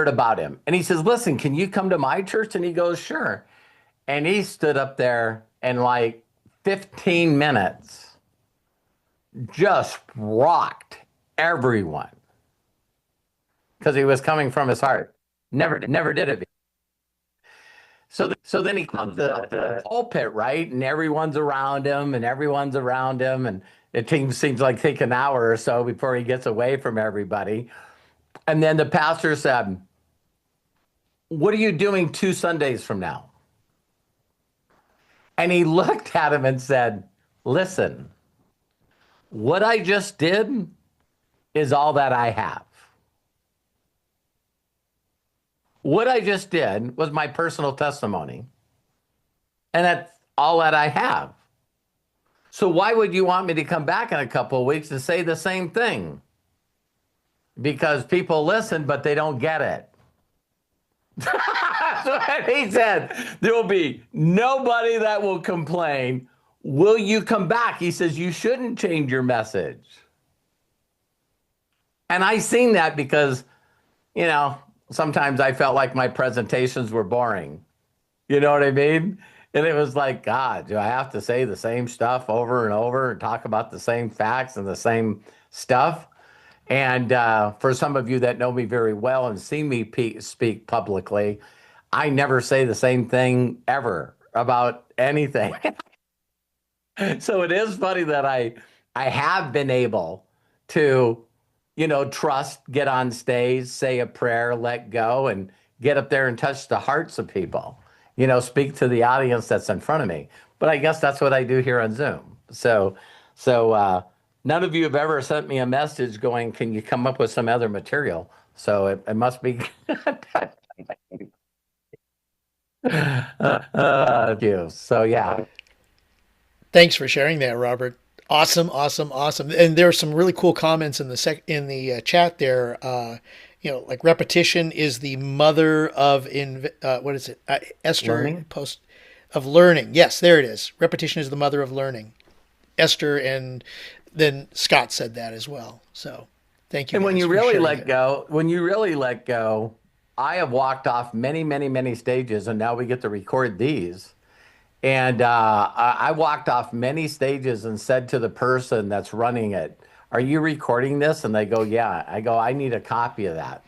about him. And he says, listen, can you come to my church? And he goes, sure. And he stood up there and like 15 minutes just rocked everyone because he was coming from his heart. Never did it. So then he comes to the pulpit, right? And everyone's around him. And it seems like take an hour or so before he gets away from everybody. And then the pastor said, what are you doing 2 Sundays from now? And he looked at him and said, listen, what I just did is all that I have. What I just did was my personal testimony. And that's all that I have. So why would you want me to come back in a couple of weeks to say the same thing? Because people listen, but they don't get it. So he said, there will be nobody that will complain. Will you come back? He says, you shouldn't change your message. And I seen that because, sometimes I felt like my presentations were boring. You know what I mean? And it was like, God, do I have to say the same stuff over and over and talk about the same facts and the same stuff? And for some of you that know me very well and see me speak publicly, I never say the same thing ever about anything. So it is funny that I have been able to, trust, get on stage, say a prayer, let go, and get up there and touch the hearts of people, speak to the audience that's in front of me. But I guess that's what I do here on Zoom. So none of you have ever sent me a message going, can you come up with some other material? So it must be. Thank you. So yeah. Thanks for sharing that, Robert. Awesome, awesome, awesome. And there are some really cool comments in the chat there. Like repetition is the mother of what is it? Esther Learning. post of learning. Yes, there it is. Repetition is the mother of learning. Esther and then Scott said that as well. So thank you And when guys you for really sharing let it. go, when you really let go, I have walked off many, many, many stages, and now we get to record these. And I walked off many stages and said to the person that's running it, "Are you recording this?" And they go, "Yeah." I go, "I need a copy of that."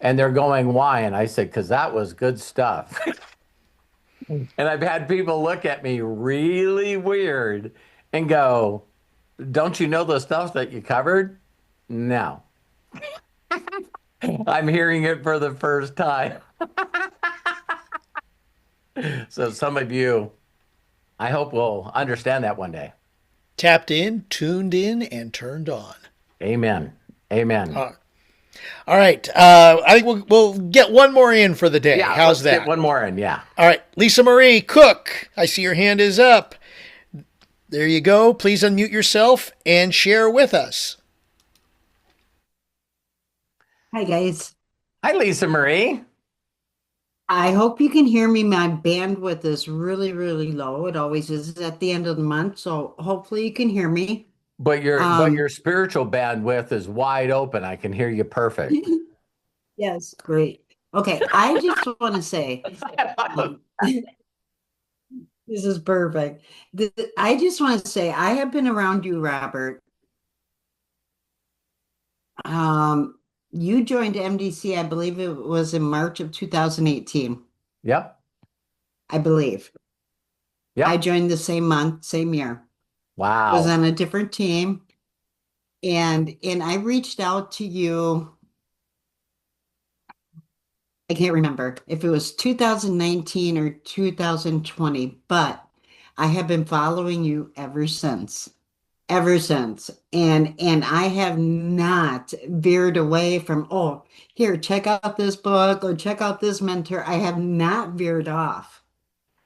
And they're going, "Why?" And I said, "Because that was good stuff." And I've had people look at me really weird and go, "Don't you know the stuff that you covered?" No. I'm hearing it for the first time. So some of you, I hope will understand that one day. Tapped in, tuned in, and turned on. Amen. Amen. All right. I think we'll get one more in for the day. Yeah, How's let's get that? one more in. Yeah. All right. Lisa Marie Cook, I see your hand is up. There you go. Please unmute yourself and share with us. Hi, guys. Hi, Lisa Marie. I hope you can hear me. My bandwidth is really, really low. It always is at the end of the month, so hopefully you can hear me. But your but Um, your spiritual bandwidth is wide open. I can hear you perfect. yes, great. Okay, I just want to say, this is perfect. I just want to say, I have been around you, Robert. Um, you joined MDC, I believe it was in March of 2018, Yep. I believe. I Yep. joined the same month, same year. Was Wow. on a different team. And I reached out to you. I can't remember if it was 2019 or 2020, but I have been following you ever since. Ever since. And I have not veered away from, oh, here, check out this book or check out this mentor. I have not veered off.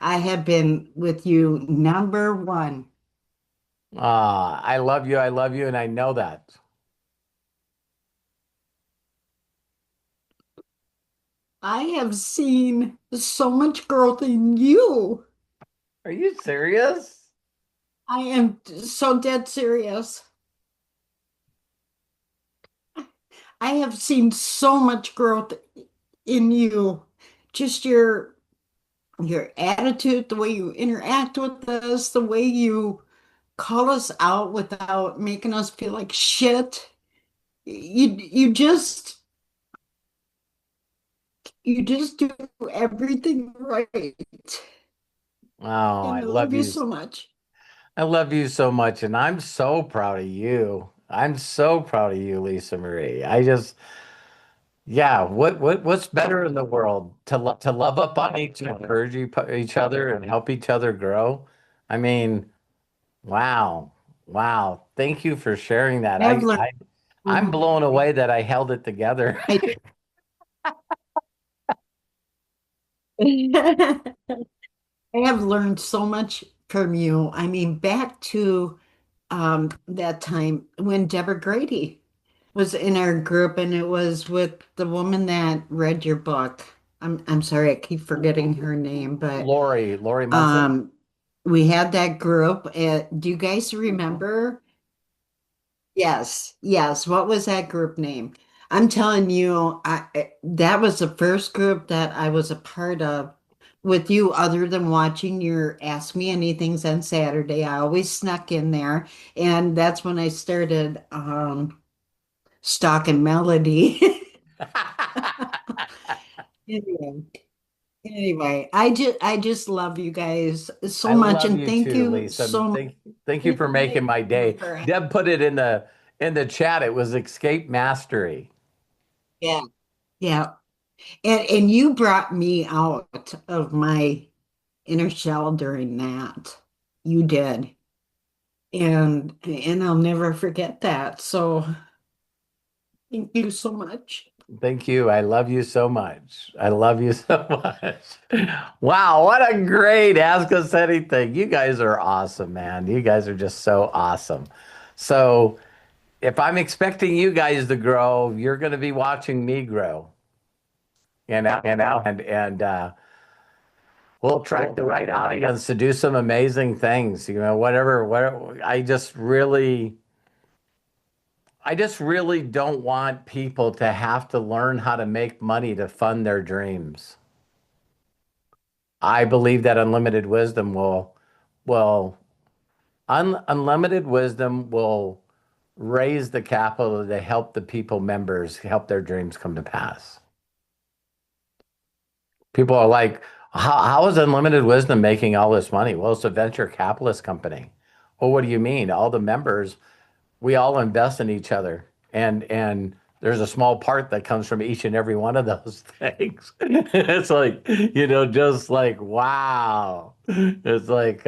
I have been with you number one. I love you. I love you, and I know that. I have seen so much growth in you. Are you serious? I am so dead serious. I have seen so much growth in you. Just your attitude, the way you interact with us, the way you call us out without making us feel like shit. You just do everything right. Oh, I And I love love you you. so much. I love you so much, and I'm so proud of you. I'm so proud of you, Lisa Marie. Yeah, what's better in the world to love up on encourage each other, and help each other grow? I mean, wow, wow. Thank you for sharing that. I have learned. I'm blown away that I held it together. I I have learned so much from you. I mean, back to that time when Deborah Grady was in our group, and it was with the woman that read your book. I'm sorry, I keep forgetting her name, but Lori Munson. um, we had that group. Do you guys remember? Yes, yes. What was that group name? I'm telling you, that was the first group that I was a part of with you, other than watching your Ask Me Anythings on Saturday. I always snuck in there, and that's when I started stalking Melody. Anyway, anyway, I just love you guys so I much, love and you thank too, you Lisa. so Thank you much for making my day. for Deb put it in the chat. It was escape mastery. yeah, yeah. And you brought me out of my inner shell during that. You did. And I'll never forget that. So thank you so much. Thank you. I love you so much. I love you so much. Wow, what a great Ask Us Anything. You guys are awesome, man. You guys are just so awesome. So, if I'm expecting you guys to grow, you're going to be watching me grow. And we'll attract the right audience to do some amazing things. Whatever. I just really don't want people to have to learn how to make money to fund their dreams. I believe that unlimited wisdom will raise the capital to help the people members help their dreams come to pass. People are like, how is unlimited wisdom making all this money? Well, it's a venture capitalist company. Well, what do you mean? All the members, we all invest in each other, and there's a small part that comes from each and every one of those things. It's like, just like, wow. It's like,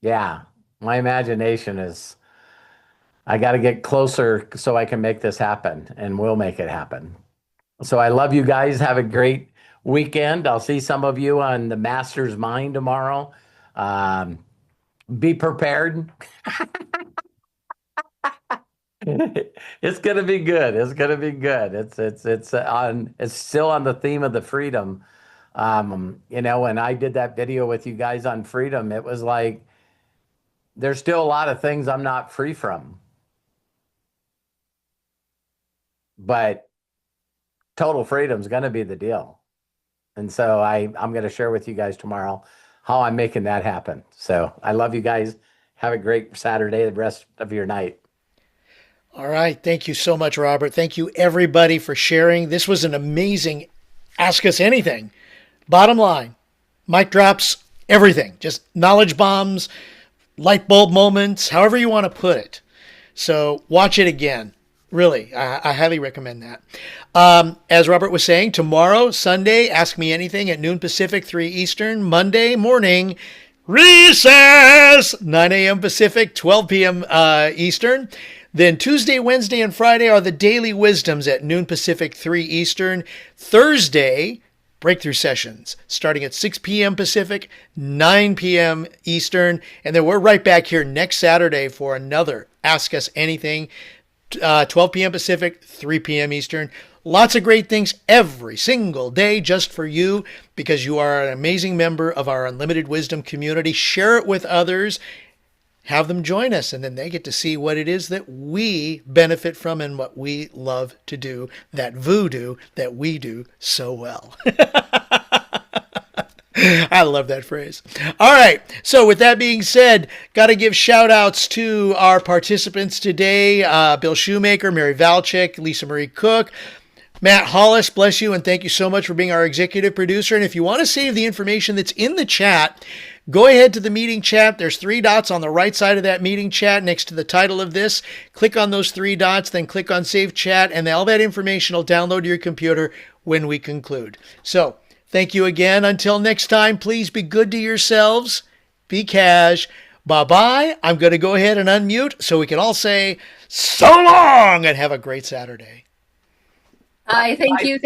yeah, my imagination is, I got to get closer so I can make this happen, and we'll make it happen. So I love you guys. Have a great weekend. I'll see some of you on the Master's Mind tomorrow. Be prepared. It's gonna be good. It's gonna be good. It's still on the theme of the freedom. When I did that video with you guys on freedom, it was like there's still a lot of things I'm not free from. But total freedom is gonna be the deal. And so I'm gonna share with you guys tomorrow how I'm making that happen. So I love you guys. Have a great Saturday, the rest of your night. All right. Thank you so much, Robert. Thank you, everybody, for sharing. This was an amazing Ask Us Anything. Bottom line, mic drops, everything. Just knowledge bombs, light bulb moments, however you want to put it. So watch it again. Really, I highly recommend that. As Robert was saying, tomorrow, Sunday, Ask Me Anything at noon Pacific, 3 Eastern. Monday morning, recess, 9 a.m. Pacific, 12 p.m. Eastern. Then Tuesday, Wednesday, and Friday are the Daily Wisdoms at noon Pacific, 3 Eastern. Thursday, breakthrough sessions starting at 6 p.m. Pacific, 9 p.m. Eastern. And then we're right back here next Saturday for another Ask Us Anything, 12 p.m. Pacific, 3 p.m. Eastern. Lots of great things every single day just for you because you are an amazing member of our Unlimited Wisdom community. Share it with others. Have them join us, and then they get to see what it is that we benefit from and what we love to do, that voodoo that we do so well. I love that phrase. All right. So with that being said, got to give shout outs to our participants today. Bill Shoemaker, Mary Valchik, Lisa Marie Cook, Matt Hollis, bless you, and thank you so much for being our executive producer. And if you want to save the information that's in the chat, go ahead to the meeting chat. There's 3 dots on the right side of that meeting chat next to the title of this. Click on those 3 dots, then click on Save Chat, and all that information will download to your computer when we conclude. So, thank you again. Until next time, please be good to yourselves. Be cash. Bye-bye. I'm going to go ahead and unmute so we can all say so long and have a great Saturday. Hi, thank you.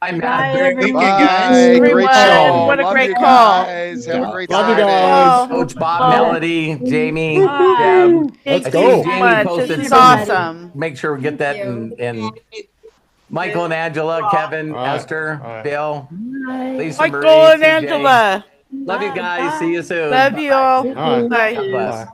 Bye, Matt. Bye, Thank you, everyone. guys. Everyone. Great show. What a Love great you call. guys. Have a great Love you Saturday. guys. Coach Bob, Oh. Melody, Jamie, Bye. Deb. Thank Let's you go. so much. posted This is some- awesome. Make sure we get that Thank in Michael and Angela, Kevin, All right. Esther, All right. Bill, Lisa Michael Marie, and CJ. Angela. Love you guys. See you soon. Love you all. All right. Bye. God bless. Bye.